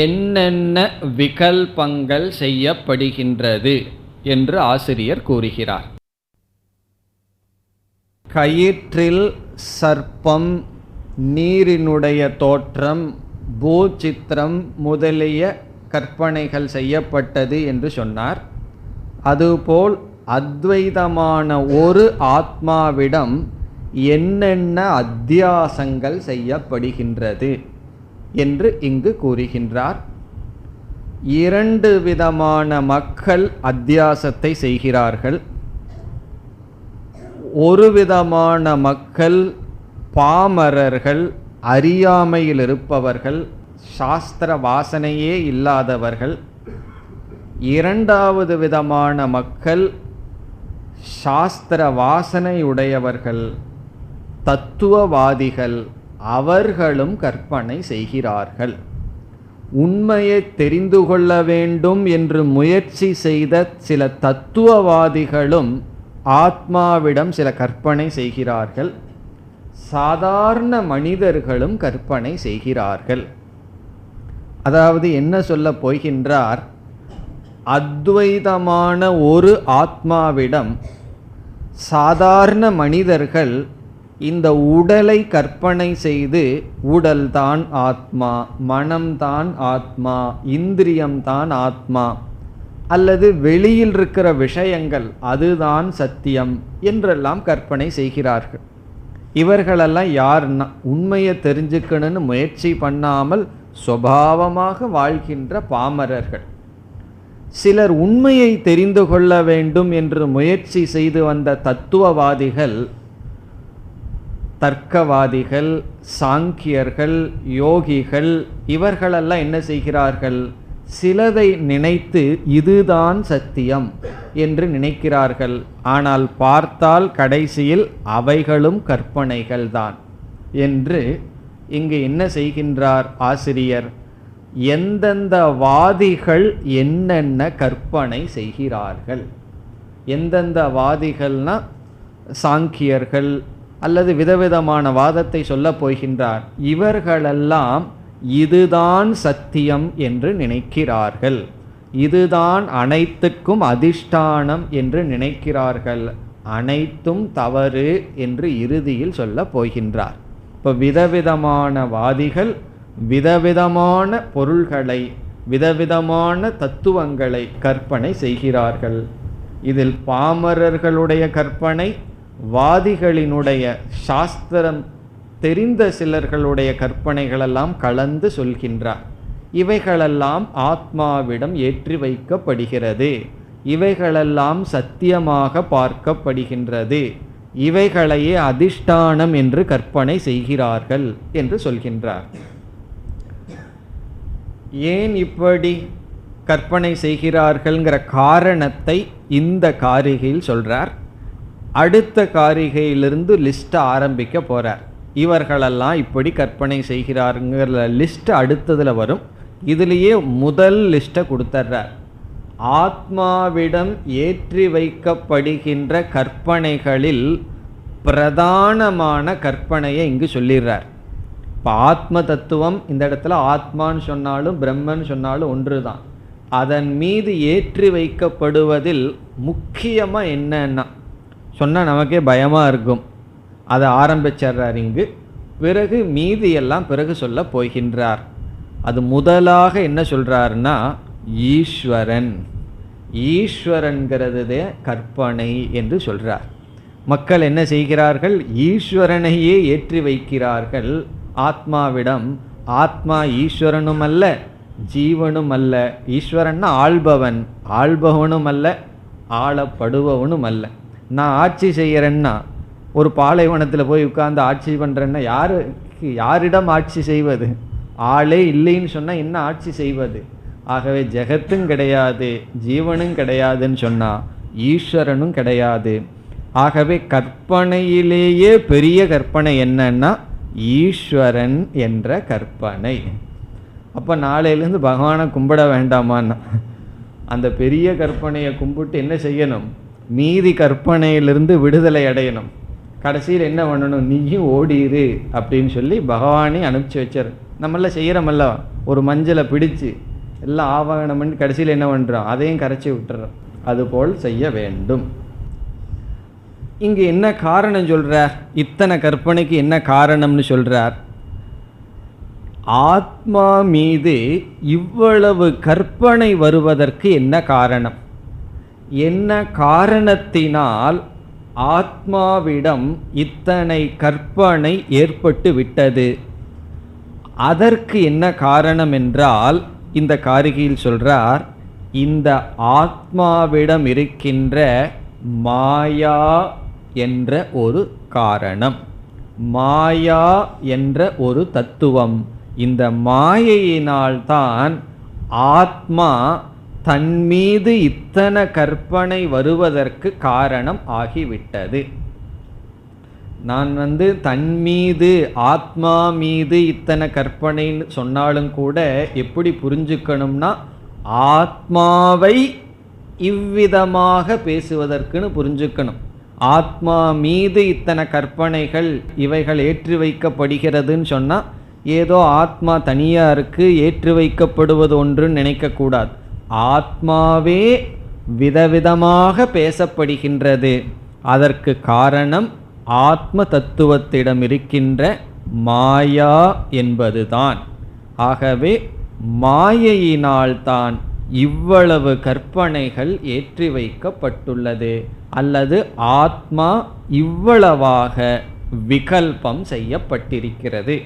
என்னென்ன விகல்பங்கள் செய்யப்படுகின்றது என்று ஆசிரியர் கூறுகிறார். கயிற்றில் சர்ப்பம், நீரினுடைய தோற்றம், பூச்சித்திரம் முதலிய கற்பனைகள் செய்யப்பட்டது என்று சொன்னார். அதுபோல் அத்வைதமான ஒரு ஆத்மாவிடம் என்னென்ன அத்தியாசங்கள் செய்யப்படுகின்றது என்று இங்கு கூறுகின்றார். 2 விதமான மக்கள் அத்தியாசத்தை செய்கிறார்கள். ஒரு விதமான மக்கள் பாமரர்கள், அறியாமையில் இருப்பவர்கள், சாஸ்திர வாசனையே இல்லாதவர்கள். 2வது விதமான மக்கள் சாஸ்திர வாசனையுடையவர்கள், தத்துவவாதிகள். அவர்களும் கற்பனை செய்கிறார்கள். உண்மையை தெரிந்து கொள்ள வேண்டும் என்று முயற்சி செய்த சில தத்துவவாதிகளும் ஆத்மாவிடம் சில கற்பனை செய்கிறார்கள். சாதாரண மனிதர்களும் கற்பனை செய்கிறார்கள். அதாவது என்ன சொல்ல போகின்றார், அத்வைதமான ஒரு ஆத்மாவிடம் சாதாரண மனிதர்கள் இந்த உடலை கற்பனை செய்து உடல்தான் ஆத்மா, மனம்தான் ஆத்மா, இந்திரியம்தான் ஆத்மா, அல்லது வெளியில் இருக்கிற விஷயங்கள் அதுதான் சத்தியம் என்றெல்லாம் கற்பனை செய்கிறார்கள். இவர்களெல்லாம் யார்னா உண்மையை தெரிஞ்சுக்கணும்னு முயற்சி பண்ணாமல் சுபாவமாக வாழ்கின்ற பாமரர்கள். சிலர் உண்மையை தெரிந்து கொள்ள வேண்டும் என்று முயற்சி செய்து வந்த தத்துவவாதிகள், தர்க்கவாதிகள், சாங்கியர்கள், யோகிகள், இவர்களெல்லாம் என்ன செய்கிறார்கள், சிலதை நினைத்து இதுதான் சத்தியம் என்று நினைக்கிறார்கள். ஆனால் பார்த்தால் கடைசியில் அவைகளும் கற்பனைகள் தான் என்று இங்கு என்ன செய்கின்றார் ஆசிரியர், எந்தெந்த வாதிகள் என்னென்ன கற்பனை செய்கிறார்கள். எந்தெந்த வாதிகள்னா சாங்கியர்கள் அல்லது விதவிதமான வாதத்தை சொல்ல போகின்றார். இவர்களெல்லாம் இதுதான் சத்தியம் என்று நினைக்கிறார்கள், இதுதான் அனைத்துக்கும் அதிஷ்டானம் என்று நினைக்கிறார்கள். அனைத்தும் தவறு என்று இறுதியில் சொல்ல போகின்றார். இப்போ விதவிதமான வாதிகள் விதவிதமான பொருள்களை, விதவிதமான தத்துவங்களை கற்பனை செய்கிறார்கள். இதில் பாமரர்களுடைய கற்பனை, வாதிகளினுடைய சாஸ்திரம் தெரிந்த சிலர்களுடைய கற்பனைகளெல்லாம் கலந்து சொல்கின்றார். இவைகளெல்லாம் ஆத்மாவிடம் ஏற்றி வைக்கப்படுகிறது, இவைகளெல்லாம் சத்தியமாக பார்க்கப்படுகின்றது, இவைகளையே அதிஷ்டானம் என்று கற்பனை செய்கிறார்கள் என்று சொல்கின்றார். ஏன் இப்படி கற்பனை செய்கிறார்கள்ங்கிற காரணத்தை இந்த காரிகையில் சொல்றார். அடுத்த காரிகையிலிருந்து லிஸ்ட் ஆரம்பிக்க போறார். இவர்களெல்லாம் இப்படி கற்பனை செய்கிறாருங்கிற லிஸ்ட் அடுத்ததில் வரும். இதுலேயே முதல் லிஸ்ட்டை கொடுத்துட்றார். ஆத்மாவிடம் ஏற்றி வைக்கப்படுகின்ற கற்பனைகளில் பிரதானமான கற்பனையை இங்கு சொல்லிடுறார். இப்போ ஆத்ம தத்துவம் இந்த இடத்துல ஆத்மான்னு சொன்னாலும் பிரம்மன் சொன்னாலும் ஒன்று தான். அதன் மீது ஏற்றி வைக்கப்படுவதில் முக்கியமாக என்னன்னா சொன்னால் நமக்கே பயமாக இருக்கும். அதை ஆரம்பிச்சிட்றார் இங்கு. பிறகு மீதியெல்லாம் பிறகு சொல்ல போகின்றார். அது முதலாக என்ன சொல்றாருன்னா ஈஸ்வரன். ஈஸ்வரன்கிறது கற்பனை என்று சொல்றார். மக்கள் என்ன செய்கிறார்கள்? ஈஸ்வரனையே ஏற்றி வைக்கிறார்கள் ஆத்மாவிடம். ஆத்மா ஈஸ்வரனும் அல்ல, ஜீவனும் அல்ல. ஈஸ்வரன்னா ஆள்பவன், ஆள்பவனும் அல்ல, ஆளப்படுபவனும் அல்ல. நான் ஆட்சி செய்கிறேன்னா, ஒரு பாலைவனத்தில் போய் உட்கார்ந்து ஆட்சி பண்ணுறேன்னா யாரிடம் ஆட்சி செய்வது? ஆளே இல்லைன்னு சொன்னால் என்ன ஆட்சி செய்வது? ஆகவே ஜெகத்தும் கிடையாது, ஜீவனும் கிடையாதுன்னு சொன்னால் ஈஸ்வரனும் கிடையாது. ஆகவே கற்பனையிலேயே பெரிய கற்பனை என்னன்னா ஈஸ்வரன் என்ற கற்பனை. அப்போ நாளையிலேருந்து பகவானை கும்பிட வேண்டாமான்னா, அந்த பெரிய கற்பனையை கும்பிட்டு என்ன செய்யணும்? மீதி கற்பனையிலிருந்து விடுதலை அடையணும். கடைசியில் என்ன பண்ணணும்? நீயும் ஓடிரு அப்படின்னு சொல்லி பகவானே அனுப்பிச்சி வச்சார். நம்மளாம் செய்கிறோமல்ல, ஒரு மஞ்சளை பிடிச்சு எல்லாம் ஆவாகனம் பண்ணி கடைசியில் என்ன பண்ணுறோம்? அதையும் கரைச்சி விட்டுறோம். அதுபோல் செய்ய வேண்டும். இங்கே என்ன காரணம் சொல்றார்? இத்தனை கற்பனைக்கு என்ன காரணம்னு சொல்றார்? ஆத்மா மீது இவ்வளவு கற்பனை வருவதற்கு என்ன காரணம்? என்ன காரணத்தினால் ஆத்மாவிடம் இத்தனை கற்பனை ஏற்பட்டு விட்டது? அதற்கு என்ன காரணம் என்றால் இந்த காரிகையில் சொல்றார், இந்த ஆத்மாவிடம் இருக்கின்ற மாயா என்ற ஒரு காரணம், மாயா என்ற ஒரு தத்துவம். இந்த மாயையினால்தான் ஆத்மா தன்மீது இத்தனை கற்பனை வருவதற்கு காரணம் ஆகிவிட்டது. நான் தன்மீது, ஆத்மா மீது இத்தனை கற்பனைன்னு சொன்னாலும் கூட எப்படி புரிஞ்சுக்கணும்னா, ஆத்மாவை இவ்விதமாக பேசுவதற்குன்னு புரிஞ்சுக்கணும். ஆத்மா மீது இத்தனை கற்பனைகள் இவைகள் ஏற்றி வைக்கப்படுகிறதுன்னு சொன்னால் ஏதோ ஆத்மா தனியாக இருக்கு, ஏற்றி வைக்கப்படுவது ஒன்றுன்னு நினைக்கக்கூடாது. ஆத்மாவே விதவிதமாக பேசப்படுகின்றது. அதற்கு காரணம் ஆத்ம தத்துவத்திடம் இருக்கின்ற மாயா என்பதுதான். ஆகவே மாயையினால்தான் இவ்வளவு கற்பனைகள் ஏற்றி வைக்கப்பட்டுள்ளது, அல்லது ஆத்மா இவ்வளவாக விகல்பம் செய்யப்பட்டிருக்கிறது.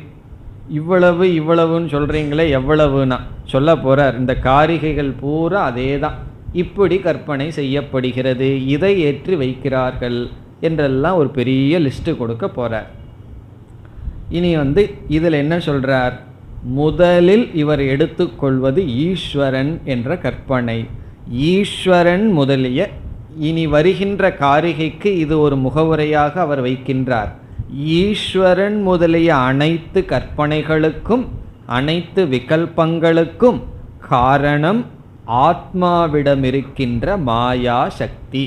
இவ்வளவு இவ்வளவுன்னு சொல்கிறீங்களே, எவ்வளவுனா சொல்ல போகிறார். இந்த காரிகைகள் பூரா அதே தான். இப்படி கற்பனை செய்யப்படுகிறது, இதை ஏற்றி வைக்கிறார்கள் என்றெல்லாம் ஒரு பெரிய லிஸ்ட்டு கொடுக்க போகிறார். இனி இதில் என்ன சொல்கிறார்? முதலில் இவர் எடுத்துக்கொள்வது ஈஸ்வரன் என்ற கற்பனை. ஈஸ்வரன் முதலிய இனி வருகின்ற காரிகைக்கு இது ஒரு முகவுரையாக அவர் வைக்கின்றார். ஈஸ்வரன் முதலிய அனைத்து கற்பனைகளுக்கும் அனைத்து விகல்பங்களுக்கும் காரணம் ஆத்மாவிடம் இருக்கின்ற மாயா சக்தி.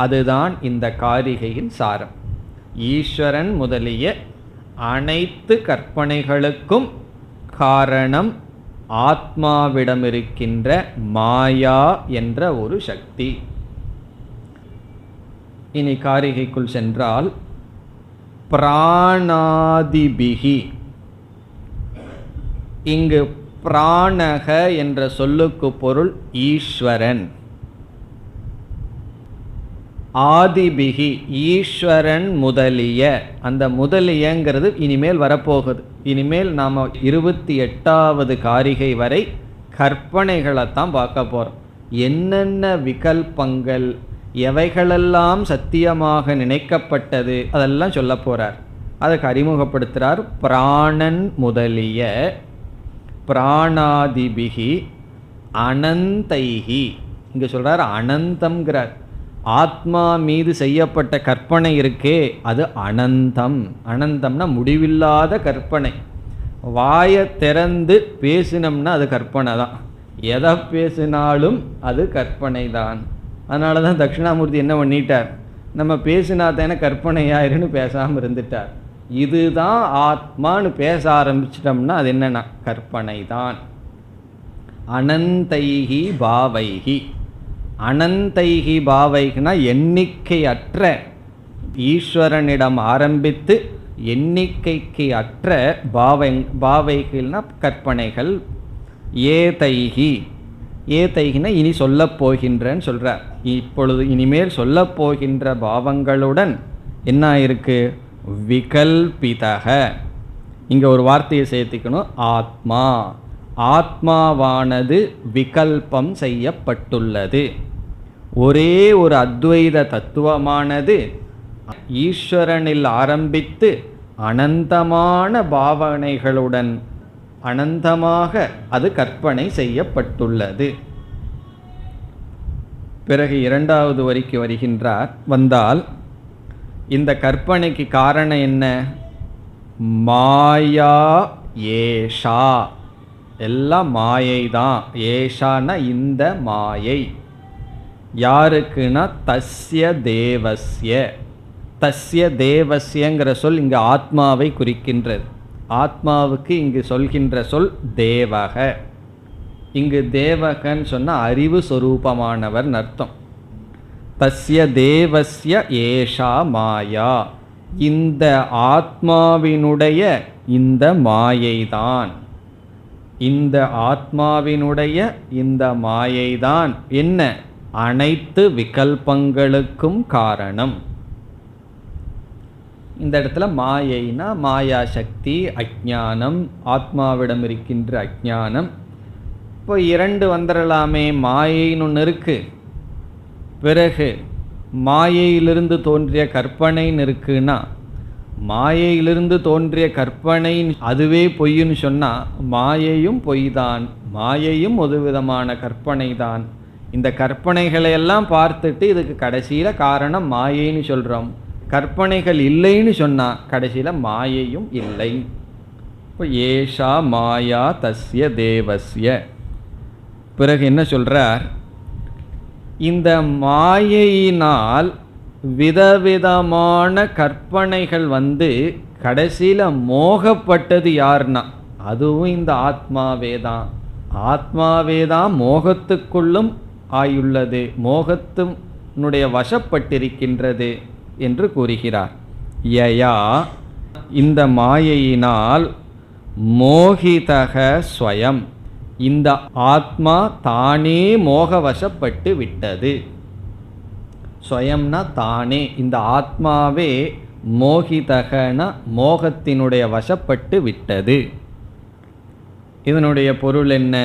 அதுதான் இந்த காரிகையின் சாரம். ஈஸ்வரன் முதலிய அனைத்து கற்பனைகளுக்கும் காரணம் ஆத்மாவிடம் இருக்கின்ற மாயா என்ற ஒரு சக்தி. இனி காரிகைக்குள் சென்றால், பிராணாதிபிகி, இங்கு பிராணக என்ற சொல்லுக்கு பொருள் ஈஸ்வரன். ஆதிபிகி ஈஸ்வரன் முதலிய, அந்த முதலியங்கிறது இனிமேல் வரப்போகுது. இனிமேல் நாம் 28வது காரிகை வரை கற்பனைகளைத்தான் பார்க்க போகிறோம். என்னென்ன விகல்பங்கள், எவைகளெல்லாம் சத்தியமாக நினைக்கப்பட்டது, அதெல்லாம் சொல்ல போகிறார். அதுக்கு அறிமுகப்படுத்துகிறார். பிராணன் முதலிய, பிராணாதிபிகி, அனந்தைகி. இங்கே சொல்கிறார் அனந்தம்ங்கிறார். ஆத்மா மீது செய்யப்பட்ட கற்பனை இருக்கே அது அனந்தம். அனந்தம்னா முடிவில்லாத கற்பனை. வாயை திறந்து பேசினோம்னா அது கற்பனை தான். எதை பேசினாலும் அது கற்பனை தான். அதனால தான் தட்சிணாமூர்த்தி என்ன பண்ணிட்டார்? நம்ம பேசினா தானே கற்பனையாயிருன்னு பேசாமல் இருந்துட்டார். இதுதான் ஆத்மானு பேச ஆரம்பிச்சிட்டோம்னா அது என்னன்னா கற்பனை தான். அனந்தைகி பாவைகி, அனந்தைகி பாவைகுனா எண்ணிக்கையற்ற ஈஸ்வரனிடம் ஆரம்பித்து எண்ணிக்கைக்கு அற்ற பாவைகள்னா கற்பனைகள். ஏதைகி, ஏதைகினா இனி சொல்லப் போகின்றன்னு சொல்கிறார். இப்பொழுது இனிமேல் சொல்லப் போகின்ற பாவங்களுடன் என்ன இருக்கு? விகல்பிதக. இங்கே ஒரு வார்த்தையை சேர்த்துக்கணும், ஆத்மா. ஆத்மாவானது விகல்பம் செய்யப்பட்டுள்ளது. ஒரே ஒரு அத்வைத தத்துவமானது ஈஸ்வரனில் ஆரம்பித்து அனந்தமான பாவனைகளுடன் அனந்தமாக அது கற்பனை செய்யப்பட்டுள்ளது. பிறகு இரண்டாவது வரிக்கு வந்தால் இந்த கற்பனைக்கு காரணம் என்ன? மாயா ஏஷா. எல்லாம் மாயை தான். ஏஷான்னா இந்த மாயை. யாருக்குன்னா தஸ்ய தேவஸ்ய. தஸ்ய தேவஸ்யங்கிற சொல் இங்கு ஆத்மாவை குறிக்கின்றது. ஆத்மாவுக்கு இங்கு சொல்கின்ற சொல் தேவக. இங்கு தேவகன்னு சொன்ன அறிவு சொரூபமானவர் அர்த்தம். தஸ்ய தேவஸ்ய ஏஷா மாயா. இந்த ஆத்மாவினுடைய இந்த மாயைதான், இந்த ஆத்மாவினுடைய இந்த மாயைதான் என்ன? அனைத்து விகல்பங்களுக்கும் காரணம். இந்த இடத்துல மாயைனா மாயா சக்தி, அஜ்ஞானம், ஆத்மாவிடம் இருக்கின்ற அஜ்ஞானம். இப்போ இரண்டு வந்துடலாமே. மாயைன்னு ஒன்று இருக்கு, பிறகு மாயையிலிருந்து தோன்றிய கற்பனைன்னு இருக்குன்னா, மாயையிலிருந்து தோன்றிய கற்பனை அதுவே பொய்ன்னு சொன்னால் மாயையும் பொய் தான், மாயையும் ஒரு விதமான கற்பனை தான். இந்த கற்பனைகளையெல்லாம் பார்த்துட்டு இதுக்கு கடைசியில் காரணம் மாயைன்னு சொல்கிறோம். கற்பனைகள் இல்லைன்னு சொன்னால் கடைசியில் மாயையும் இல்லை. இப்போ ஏஷா மாயா தஸ்ய தேவஸ்ய. பிறகு என்ன சொல்கிறார்? இந்த மாயையினால் விதவிதமான கற்பனைகள் கடைசியில் மோகப்பட்டது யார்னா அதுவும் இந்த ஆத்மாவே தான். ஆத்மாவே தான் மோகத்துக்குள்ளும் ஆயுள்ளது, மோகத்தினுடைய வசப்பட்டிருக்கின்றது என்று கூறுகிறார். யயா, இந்த மாயையினால் மோகிதக ஸ்வயம், இந்த ஆத்மா தானே மோகவசப்பட்டு விட்டது. ஸ்வயம்னா தானே, இந்த ஆத்மாவே மோகிதகன மோகத்தினுடைய வசப்பட்டு விட்டது. இதனுடைய பொருள் என்ன?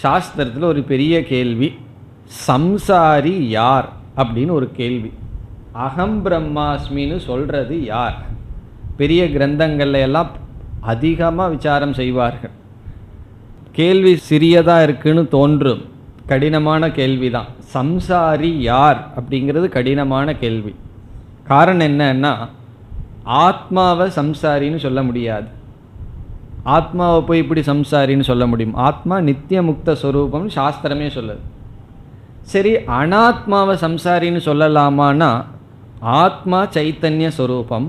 சாஸ்திரத்தில் ஒரு பெரிய கேள்வி, சம்சாரி யார் அப்படின்னு ஒரு கேள்வி. அகம் பிரம்மாஸ்மின்னு சொல்கிறது யார்? பெரிய கிரந்தங்கள்ல எல்லாம் அதிகமாக விசாரம் செய்வார்கள். கேள்வி சிறியதாக இருக்குன்னு தோன்றும், கடினமான கேள்வி தான். சம்சாரி யார் அப்படிங்கிறது கடினமான கேள்வி. காரணம் என்னன்னா, ஆத்மாவை சம்சாரின்னு சொல்ல முடியாது. ஆத்மாவை போய் இப்படி சம்சாரின்னு சொல்ல முடியும்? ஆத்மா நித்திய முக்த ஸ்வரூபம் சாஸ்திரமே சொல்லுது. சரி, அனாத்மாவை சம்சாரின்னு சொல்லலாமான்னா, ஆத்மா சைத்தன்ய ஸ்வரூபம்,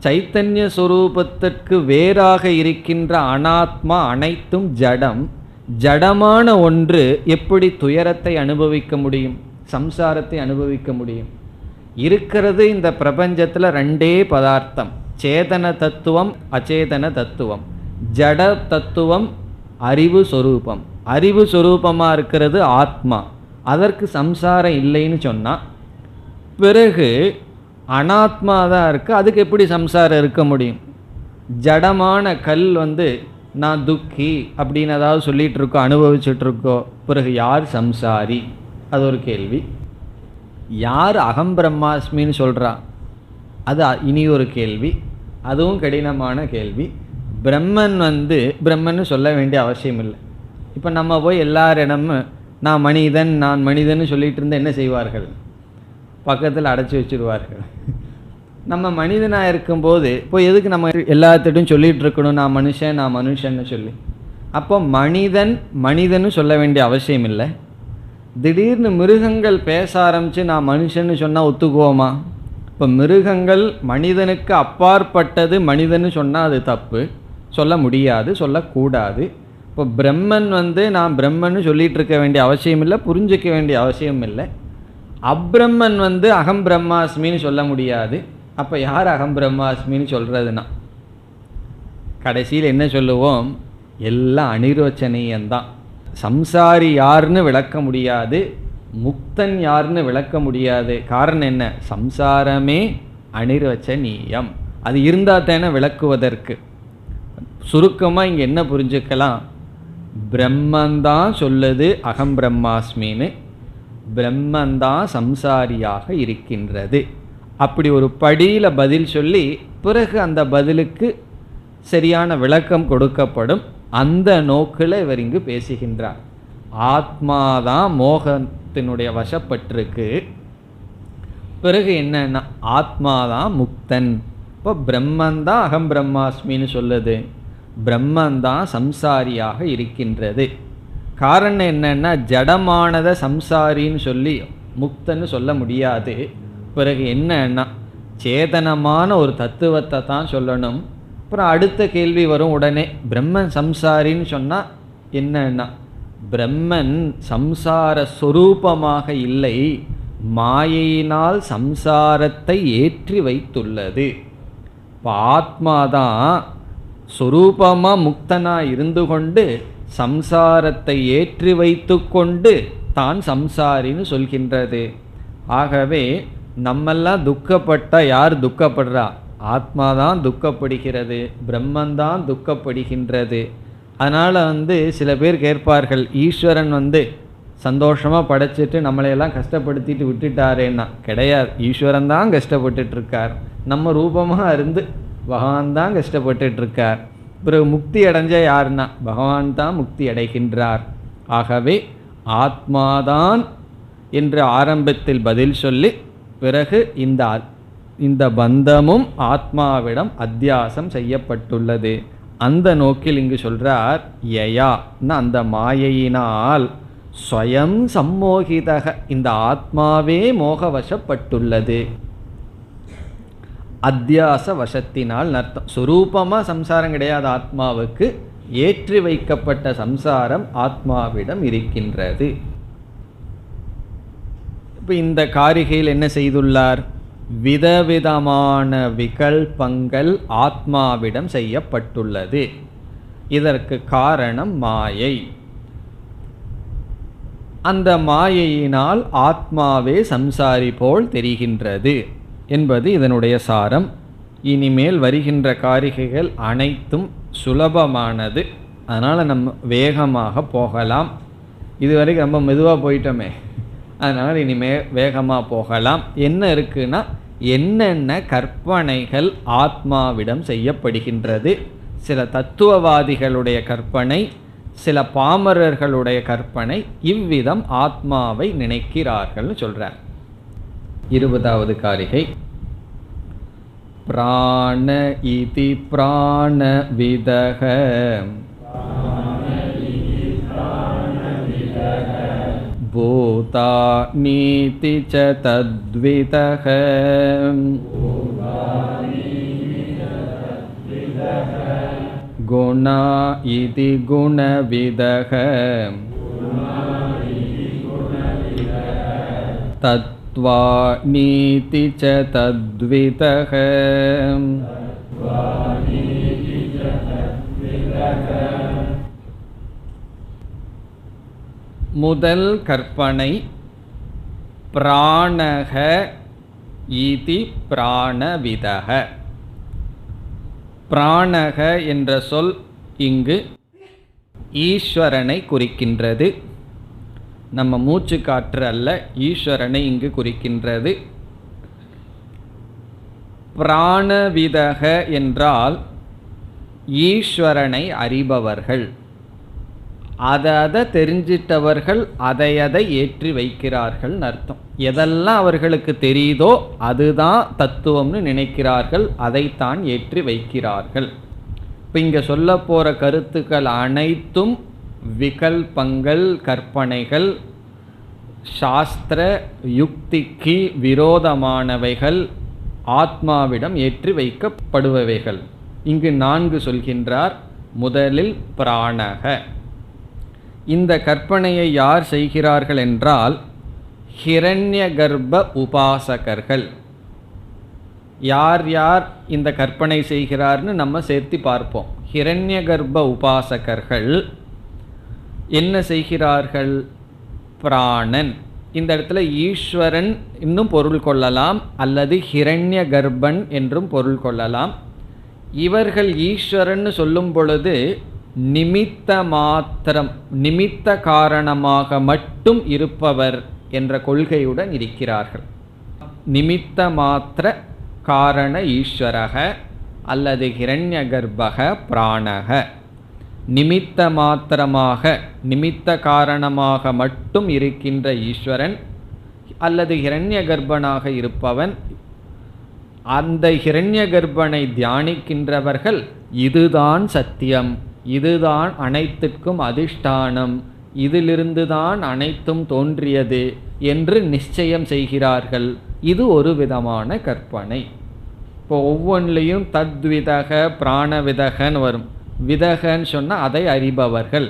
சைத்தன்ய ஸ்வரூபத்திற்கு வேறாக இருக்கின்ற அனாத்மா அனைத்தும் ஜடம். ஜடமான ஒன்று எப்படி துயரத்தை அனுபவிக்க முடியும், சம்சாரத்தை அனுபவிக்க முடியும்? இருக்கிறது இந்த பிரபஞ்சத்தில் ரெண்டே பதார்த்தம், சேதன தத்துவம், அச்சேதன தத்துவம். ஜட தத்துவம் அறிவு சொரூபம். அறிவு சொரூபமாக இருக்கிறது ஆத்மா. அதற்கு சம்சாரம் இல்லைன்னு சொன்னால், பிறகு அனாத்மா தான் இருக்குது, அதுக்கு எப்படி சம்சாரம் இருக்க முடியும்? ஜடமான கல் நான் துக்கி அப்படின்னு ஏதாவது சொல்லிகிட்டு இருக்கோ, அனுபவிச்சுட்ருக்கோ, பிறகு யார் சம்சாரி? அது ஒரு கேள்வி. யார் அகம் பிரம்மாஸ்மின்னு சொல்கிறா? அது இனி ஒரு கேள்வி, அதுவும் கடினமான கேள்வி. பிரம்மன் பிரம்மன்னு சொல்ல வேண்டிய அவசியம் இல்லை. இப்போ நம்ம போய் எல்லாரிடமும் நான் மனிதன் நான் மனிதன்னு சொல்லிகிட்டு இருந்தால் என்ன செய்வார்கள்? பக்கத்தில் அடைச்சி வச்சுருவார்கள். நம்ம மனிதனாக இருக்கும்போது இப்போ எதுக்கு நம்ம எல்லாத்திட்டும் சொல்லிகிட்டு இருக்கணும் நான் மனுஷன் நான் மனுஷன்னு சொல்லி? அப்போ மனிதன் மனிதன்னு சொல்ல வேண்டிய அவசியம் இல்லை. திடீர்னு மிருகங்கள் பேச ஆரம்பித்து நான் மனுஷன்னு சொன்னால் ஒத்துக்குவோமா? இப்போ மிருகங்கள் மனிதனுக்கு அப்பாற்பட்டது மனிதன்னு சொன்னால் அது தப்பு, சொல்ல முடியாது, சொல்லக்கூடாது. இப்போ பிரம்மன் நான் பிரம்மன்னு சொல்லிகிட்டு இருக்க வேண்டிய அவசியம் இல்லை, புரிஞ்சிக்க வேண்டிய அவசியம் இல்லை. அப்ரம்மன் அகம் பிரம்மாஸ்மின்னு சொல்ல முடியாது. அப்போ யார் அகம் பிரம்மாஸ்மின்னு சொல்கிறதுனா கடைசியில் என்ன சொல்லுவோம், எல்லாம் அனிர்வச்சனீயந்தான். சம்சாரி யாருன்னு விளக்க முடியாது, முக்தன் யாருன்னு விளக்க முடியாது. காரணம் என்ன, சம்சாரமே அனிர்வச்சனீயம். அது இருந்தால் தானே விளக்குவதற்கு. சுருக்கமாக இங்கே என்ன புரிஞ்சுக்கலாம், பிரம்மந்தான் சொல்லுது அகம் பிரம்மாஸ்மின்னு, பிரம்மந்தான் சம்சாரியாக இருக்கின்றது. அப்படி ஒரு படியில் பதில் சொல்லி பிறகு அந்த பதிலுக்கு சரியான விளக்கம் கொடுக்கப்படும். அந்த நோக்கில் இவர் இங்கு பேசுகின்றார். ஆத்மாதான் மோகத்தினுடைய வசப்பட்டிருக்கு. பிறகு என்னன்னா ஆத்மாதான் முக்தன். இப்போ பிரம்மந்தான் அகம் பிரம்மாஸ்மின்னு சொல்லுது, பிரம்மந்தான் சம்சாரியாக இருக்கின்றது. காரணம் என்னன்னா ஜடமானதை சம்சாரின்னு சொல்லி முக்தன்னு சொல்ல முடியாது. பிறகு என்னன்னா சேதனமான ஒரு தத்துவத்தை தான் சொல்லணும். அப்புறம் அடுத்த கேள்வி வரும் உடனே, பிரம்மன் சம்சாரின்னு சொன்னால் என்னன்னா பிரம்மன் சம்சார சொரூபமாக இல்லை, மாயையினால் சம்சாரத்தை ஏற்றி வைத்துள்ளது. இப்போ ஆத்மாதான் சொரூபமாக முக்தனாக இருந்து கொண்டு சம்சாரத்தை ஏற்றி வைத்து கொண்டு தான் சம்சாரின்னு சொல்கின்றது. ஆகவே நம்மெல்லாம் துக்கப்பட்டால் யார் துக்கப்படுறா, ஆத்மாதான் துக்கப்படுகிறது, பிரம்மந்தான் துக்கப்படுகின்றது. அதனால் சில பேர் கேட்பார்கள், ஈஸ்வரன் சந்தோஷமாக படைச்சிட்டு நம்மளையெல்லாம் கஷ்டப்படுத்திட்டு விட்டுட்டாரேன்னா. கிடையாது, ஈஸ்வரன் தான் கஷ்டப்பட்டுருக்கார். நம்ம ரூபமாக இருந்து பகவான் தான் கஷ்டப்பட்டுருக்கார். பிறகு முக்தி அடைஞ்ச யாருன்னா பகவான் தான் முக்தி அடைகின்றார். ஆகவே ஆத்மாதான் என்று ஆரம்பத்தில் பதில் சொல்லி பிறகு இந்த பந்தமும் ஆத்மாவிடம் அத்தியாசம் செய்யப்பட்டுள்ளது. அந்த நோக்கில் இங்கு சொல்றார், யயா அந்த மாயையினால் ஸ்வயம் சம்மோகிதக, இந்த ஆத்மாவே மோகவசப்பட்டுள்ளது. அத்தியாச வசத்தினால் அர்த்தம். சுரூபமாக சம்சாரம் கிடையாது ஆத்மாவுக்கு, ஏற்றி வைக்கப்பட்ட சம்சாரம் ஆத்மாவிடம் இருக்கின்றது. இப்போ இந்த காரிகையில் என்ன செய்துள்ளார், விதவிதமான விகல்பங்கள் ஆத்மாவிடம் செய்யப்பட்டுள்ளது. இதற்கு காரணம் மாயை. அந்த மாயையினால் ஆத்மாவே சம்சாரி போல் தெரிகின்றது என்பது இதனுடைய சாரம். இனிமேல் வருகின்ற காரிகைகள் அனைத்தும் சுலபமானது. அதனால் நம்ம வேகமாக போகலாம். இதுவரைக்கும் ரொம்ப மெதுவாக போயிட்டோமே, அதனால் இனிமேல் வேகமாக போகலாம். என்ன இருக்குன்னா, என்னென்ன கற்பனைகள் ஆத்மாவிடம் செய்யப்படுகின்றது, சில தத்துவவாதிகளுடைய கற்பனை, சில பாமரர்களுடைய கற்பனை, இவ்விதம் ஆத்மாவை நினைக்கிறார்கள்னு சொல்கிறார். 20வது காரிகை. பிராண இதி பிராண விதக பூதா நீதி ச தத்விதக குணா இதி குணவிதக தத்வா நீதி ச தத்விதக. முதல் கற்பனை பிராணக இதி பிராணவிதக. பிராணக என்ற சொல் இங்கு ஈஸ்வரனை குறிக்கின்றது. நம்ம மூச்சு காற்று அல்ல, ஈஸ்வரனை இங்கு குறிக்கின்றது. பிராணவிதக என்றால் ஈஸ்வரனை அறிபவர்கள், அதை தெரிஞ்சிட்டவர்கள், அதை ஏற்றி வைக்கிறார்கள் அர்த்தம். எதெல்லாம் அவர்களுக்கு தெரியுதோ அதுதான் தத்துவம்னு நினைக்கிறார்கள், அதைத்தான் ஏற்றி வைக்கிறார்கள். இப்போ இங்கே சொல்ல போகிற கருத்துக்கள் அனைத்தும் விகல்பங்கள், கற்பனைகள், சாஸ்திர யுக்திக்கு விரோதமானவைகள், ஆத்மாவிடம் ஏற்றி வைக்கப்படுபவைகள். இங்கு 4 சொல்கின்றார். முதலில் பிராணக. இந்த கற்பனையை யார் செய்கிறார்கள் என்றால் ஹிரண்ய கர்ப்ப உபாசகர்கள். யார் யார் இந்த கற்பனை செய்கிறார்னு நம்ம சேர்த்து பார்ப்போம். ஹிரண்ய கர்ப்ப உபாசகர்கள் என்ன செய்கிறார்கள்? பிராணன், இந்த இடத்துல ஈஸ்வரன் இன்னும் பொருள் கொள்ளலாம், அல்லது ஹிரண்ய கர்ப்பன் என்றும் பொருள் கொள்ளலாம். இவர்கள் ஈஸ்வரன் சொல்லும் பொழுது நிமித்த மாத்திரம், நிமித்த காரணமாக மட்டும் இருப்பவர் என்ற கொள்கையுடன் இருக்கிறார்கள். நிமித்த மாத்திர காரண ஈஸ்வரக அல்லது ஹிரண்ய கர்ப்பக பிராணக. நிமித்த மாத்திரமாக, நிமித்த காரணமாக மட்டும் இருக்கின்ற ஈஸ்வரன் அல்லது ஹிரண்ய கர்ப்பனாக இருப்பவன். அந்த ஹிரண்ய கர்ப்பனை தியானிக்கின்றவர்கள் இதுதான் சத்தியம், இதுதான் அனைத்திற்கும் அதிஷ்டானம், இதிலிருந்துதான் அனைத்தும் தோன்றியது என்று நிச்சயம் செய்கிறார்கள். இது ஒரு விதமான கற்பனை. இப்போ ஒவ்வொன்றிலையும் தத்விதக பிராணவிதகன்னு வரும். விதகன்னு சொன்னால் அதை அறிபவர்கள்.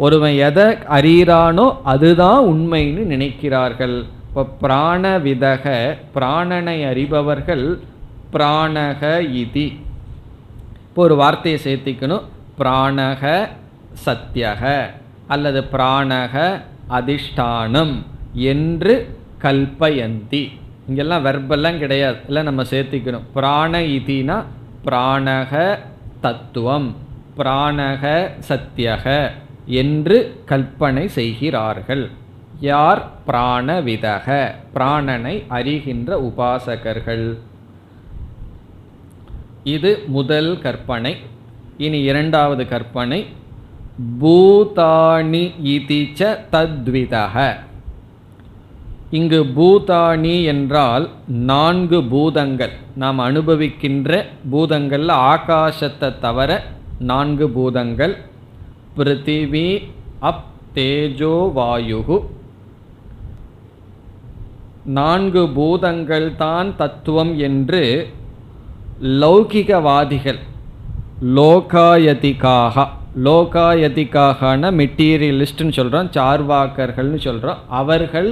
ஒருவன் எதை அறிகிறானோ அதுதான் உண்மைன்னு நினைக்கிறார்கள். இப்போ பிராணவிதக, பிராணனை அறிபவர்கள் பிராணக இதி. இப்போ ஒரு வார்த்தையை சேர்த்திக்கணும், பிராணக சத்யக அல்லது பிராணக அதிஷ்டானம் என்று கல்பயந்தி. இங்கெல்லாம் வெர்பெல்லாம் கிடையாது, இல்லை நம்ம சேர்த்திக்கணும். பிராண இதினா பிராணக தத்துவம், பிராணக சத்யக என்று கல்பனை செய்கிறார்கள். யார்? பிராணவிதக, பிராணனை அறிகின்ற உபாசகர்கள். இது முதல் கற்பனை. இனி இரண்டாவது கற்பனை. பூதானி இதிச்ச தத்விதக. இங்கு பூதானி என்றால் 4 பூதங்கள், நாம் அனுபவிக்கின்ற பூதங்களில் ஆகாசத்தை தவிர 4 பூதங்கள். பிருத்திவி அப் தேஜோ வாயுகு. 4 பூதங்கள் தான் தத்துவம் என்று லௌகிகவாதிகள், லோகாயதிகாக, லோகாயதிகாகனா மெட்டீரியலிஸ்ட்னு சொல்கிறோம், சார்வாக்கர்கள்னு சொல்கிறோம், அவர்கள்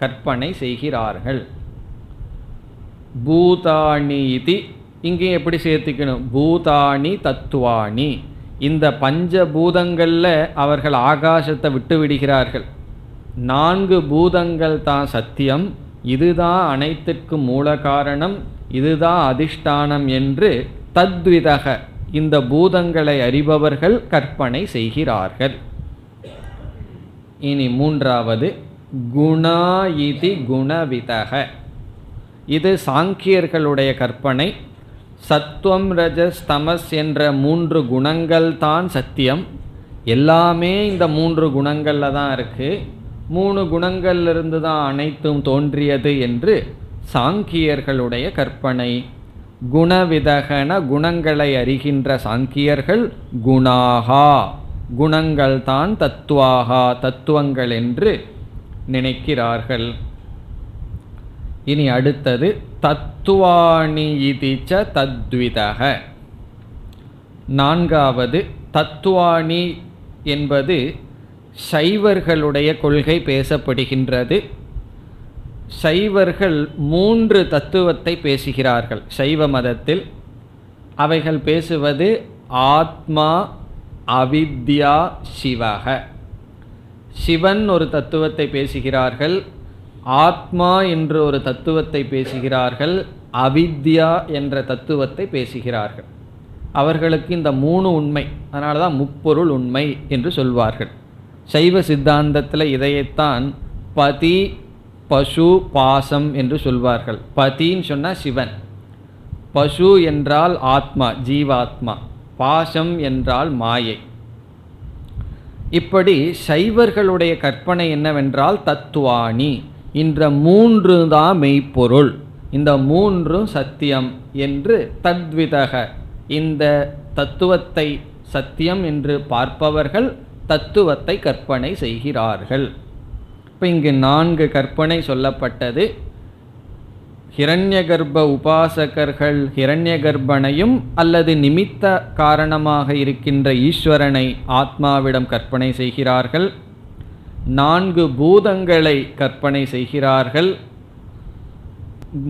கற்பனை செய்கிறார்கள். பூதானி இதி இங்கே எப்படி சேர்த்துக்கணும்? பூதானி தத்துவானி. இந்த பஞ்சபூதங்களில் அவர்கள் ஆகாசத்தை விட்டு விடுகிறார்கள். 4 பூதங்கள் தான் சத்தியம், இதுதான் அனைத்திற்கும் மூல காரணம், இதுதான் அதிஷ்டானம் என்று தத்விதக இந்த பூதங்களை அறிபவர்கள் கற்பனை செய்கிறார்கள். இனி மூன்றாவது குணா இதி குணவிதக. இது சாங்கியர்களுடைய கற்பனை. சத்வம் ரஜஸ் தமஸ் என்ற 3 குணங்கள் தான் சத்தியம், எல்லாமே இந்த 3 குணங்களில் தான் இருக்குது, 3 குணங்கள்லிருந்து தான் அனைத்தும் தோன்றியது என்று சாங்கியர்களுடைய கற்பனை. குணவிதகன குணங்களை அறிகின்ற சாங்கியர்கள் குணாகா, குணங்கள் தான் தத்துவாகா, தத்துவங்கள் என்று நினைக்கிறார்கள். இனி அடுத்தது தத்துவானி இதிச்ச தத்விதக. நான்காவது தத்துவானி என்பது சைவர்களுடைய கொள்கை பேசப்படுகின்றது. சைவர்கள் 3 தத்துவத்தை பேசுகிறார்கள் சைவ மதத்தில். அவைகள் பேசுவது ஆத்மா, அவித்யா, சிவக. சிவன் ஒரு தத்துவத்தை பேசுகிறார்கள், ஆத்மா என்று ஒரு தத்துவத்தை பேசுகிறார்கள், அவித்யா என்ற தத்துவத்தை பேசுகிறார்கள். அவர்களுக்கு இந்த 3 உண்மை, அதனால தான் முப்பொருள் உண்மை என்று சொல்வார்கள். சைவ சித்தாந்தத்தில் இதையத்தான் பதி பசு பாசம் என்று சொல்வார்கள். பதின்னு சொன்னால் சிவன், பசு என்றால் ஆத்மா ஜீவாத்மா, பாசம் என்றால் மாயை. இப்படி சைவர்களுடைய கற்பனை என்னவென்றால் தத்துவானி, இந்த 3 தான் மெய்ப்பொருள், இந்த 3 சத்தியம் என்று தத்விதக இந்த தத்துவத்தை சத்தியம் என்று பார்ப்பவர்கள் தத்துவத்தை கற்பனை செய்கிறார்கள். இப்போ இங்கு 4 கற்பனை சொல்லப்பட்டது. ஹிரண்யகர்ப்ப உபாசகர்கள் ஹிரண்யகர்ப்பனையும் அல்லது நிமித்த காரணமாக இருக்கின்ற ஈஸ்வரனை ஆத்மாவிடம் கற்பனை செய்கிறார்கள். 4 பூதங்களை கற்பனை செய்கிறார்கள்.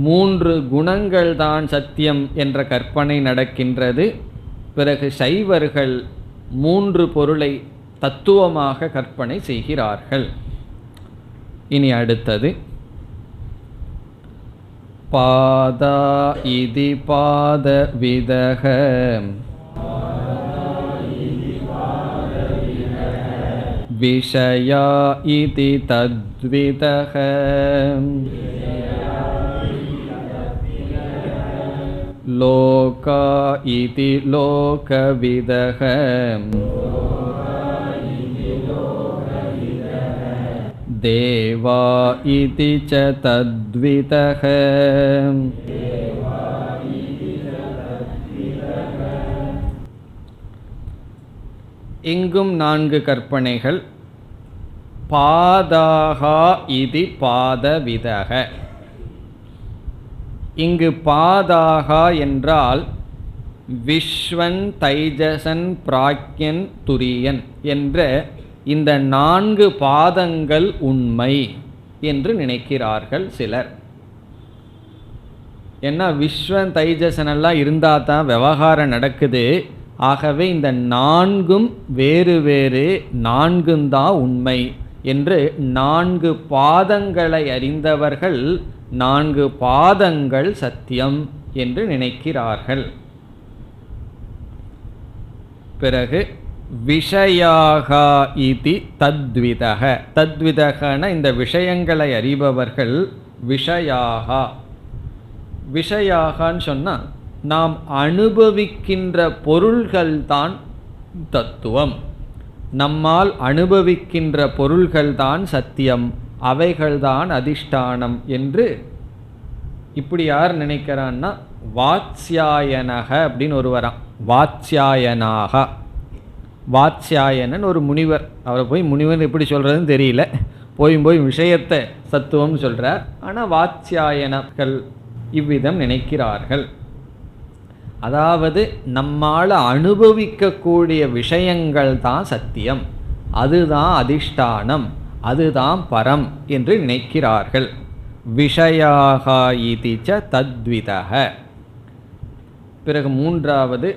3 குணங்கள் தான் சத்தியம் என்ற கற்பனை நடக்கின்றது. பிறகு சைவர்கள் 3 பொருளை தத்துவமாக கற்பனை செய்கிறார்கள். இனி அடுத்தது பாதா இதி பாத விதக விஷயா இதி தத்விதக லோகா இதி லோகவிதக தேவா இதி ச தத்விதக. இங்கும் 4 கற்பனைகள். பாதாகா இதி பாதவிதக. இங்கு பாதாகா என்றால் விஸ்வன் தைஜசன் பிராக்யன் துரியன் என்ற இந்த 4 பாதங்கள் உண்மை என்று நினைக்கிறார்கள் சிலர். ஏன்னா விஸ்வன் தைஜசன் எல்லாம் இருந்தால் தான் விவகாரம் நடக்குது. ஆகவே இந்த 4ம் வேறு வேறு, 4ம் தான் உண்மை என்று 4 பாதங்களை அறிந்தவர்கள் 4 பாதங்கள் சத்தியம் என்று நினைக்கிறார்கள். பிறகு விஷயாகா இதி தத்விதக. தத்விதகன இந்த விஷயங்களை அறிபவர்கள் விஷயாகா. விஷயாகான்னு சொன்னால் நாம் அனுபவிக்கின்ற பொருள்கள்தான் தத்துவம். நம்மால் அனுபவிக்கின்ற பொருள்கள்தான் சத்தியம், அவைகள்தான் அதிஷ்டானம் என்று இப்படி யார் நினைக்கிறான்னா வாத்ஸ்யாயனக அப்படின்னு ஒரு வரான். வாத்ஸ்யாயனாக. வாத்ஸ்யாயனன் ஒரு முனிவர். அவரை போய் முனிவர் எப்படி சொல்கிறதுன்னு தெரியல. போய் விஷயத்தை சத்துவம் சொல்கிறார். ஆனால் வாத்ஸ்யாயனர்கள் இவ்விதம் நினைக்கிறார்கள். அதாவது நம்மால் அனுபவிக்கக்கூடிய விஷயங்கள் தான் சத்தியம், அதுதான் அதிஷ்டானம், அதுதான் பரம் என்று நினைக்கிறார்கள். விஷயாகா இதி ச தத்விதக. பிறகு 3வது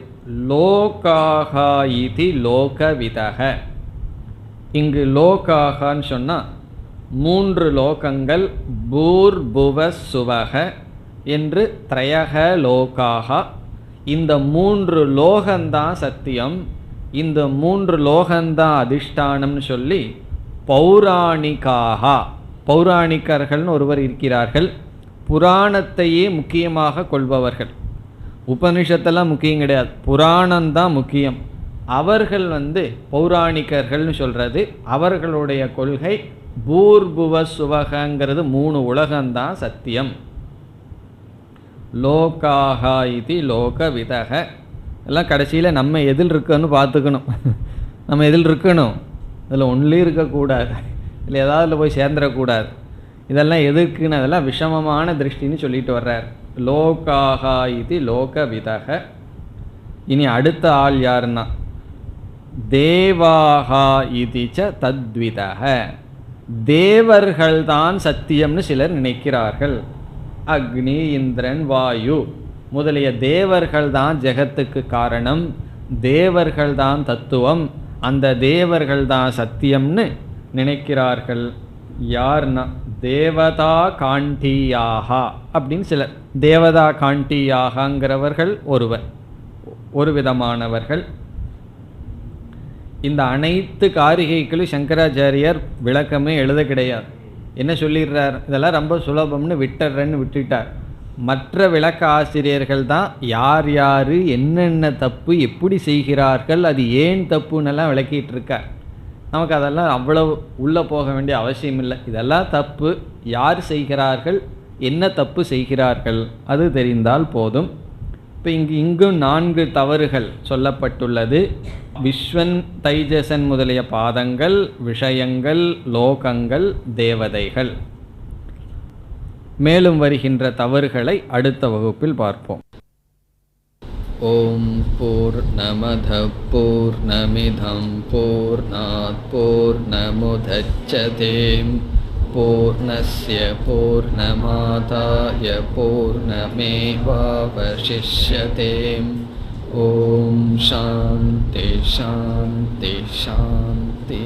லோகாகா இதி லோகவிதக. இங்கு லோகாகான்னு சொன்னால் 3 லோகங்கள் பூர்புவ சுவக என்று திரையக லோகாகா. இந்த 3 லோகந்தான் சத்தியம், இந்த 3 லோகந்தான் அதிஷ்டானம்னு சொல்லி பௌராணிகாக, பௌராணிகர்கள்னு ஒருவர் இருக்கிறார்கள். புராணத்தையே முக்கியமாக கொள்பவர்கள். உபனிஷத்தெல்லாம் முக்கியம் கிடையாது, புராணம்தான் முக்கியம். அவர்கள் பௌராணிகர்கள்னு சொல்கிறது. அவர்களுடைய கொள்கை பூர்புவ சுவகங்கிறது 3 உலகந்தான் சத்தியம். லோகாகா இது லோகவிதக. எல்லாம் கடைசியில் நம்ம எதில் இருக்கன்னு பார்த்துக்கணும். நம்ம எதில் இருக்கணும், அதில் ஒன்லி இருக்கக்கூடாது, இல்லை ஏதாவது போய் சேர்ந்துடக்கூடாது. இதெல்லாம் எதுக்குன்னு அதெல்லாம் விஷமமான திருஷ்டின்னு சொல்லிட்டு வர்றார். லோகாகா இது லோகவிதக. இனி அடுத்த ஆள் யாருன்னா தேவாகா இது ச தத்விதக. தேவர்கள்தான் சத்தியம்னு சிலர் நினைக்கிறார்கள். அக்னி, இந்திரன், வாயு முதலிய தேவர்கள் தான் ஜெகத்துக்கு காரணம், தேவர்கள் தான் தத்துவம், அந்த தேவர்கள் தான் சத்தியம்னு நினைக்கிறார்கள். யார்னா தேவதா காண்டியாகா அப்படின்னு சிலர். தேவதா காண்டியாகங்கிறவர்கள் ஒரு விதமானவர்கள். இந்த அனைத்து காரிகைகளும் சங்கராச்சாரியார் விளக்கமே எழுத கிடையாது. என்ன சொல்லிடுறார், இதெல்லாம் ரொம்ப சுலபம்னு விட்டுட்டார். மற்ற விளக்க ஆசிரியர்கள் தான் யார் யார் என்னென்ன தப்பு எப்படி செய்கிறார்கள், அது ஏன் தப்புன்னெல்லாம் விளக்கிட்டு இருக்கார். நமக்கு அதெல்லாம் அவ்வளவு உள்ளே போக வேண்டிய அவசியம் இல்லை. இதெல்லாம் தப்பு, யார் செய்கிறார்கள், என்ன தப்பு செய்கிறார்கள் அது தெரிந்தால் போதும். இப்போ இங்கும் 4 தவறுகள் சொல்லப்பட்டுள்ளது. விஸ்வன் தைஜசன் முதலிய பாதங்கள், விஷயங்கள், லோகங்கள், தேவதைகள். மேலும் வருகின்ற தவறுகளை அடுத்த வகுப்பில் பார்ப்போம். ஓம் பூர்ணமத பூர்ணமிதம் பூர்ணாத் பூர்ணமுதச்யதே பூர்ணஸ்ய பூர்ணமாதாய பூர்ணமேவாவசிஷ்யதே. ஓம் சாந்தி ஷாந்தி ஷாந்தி.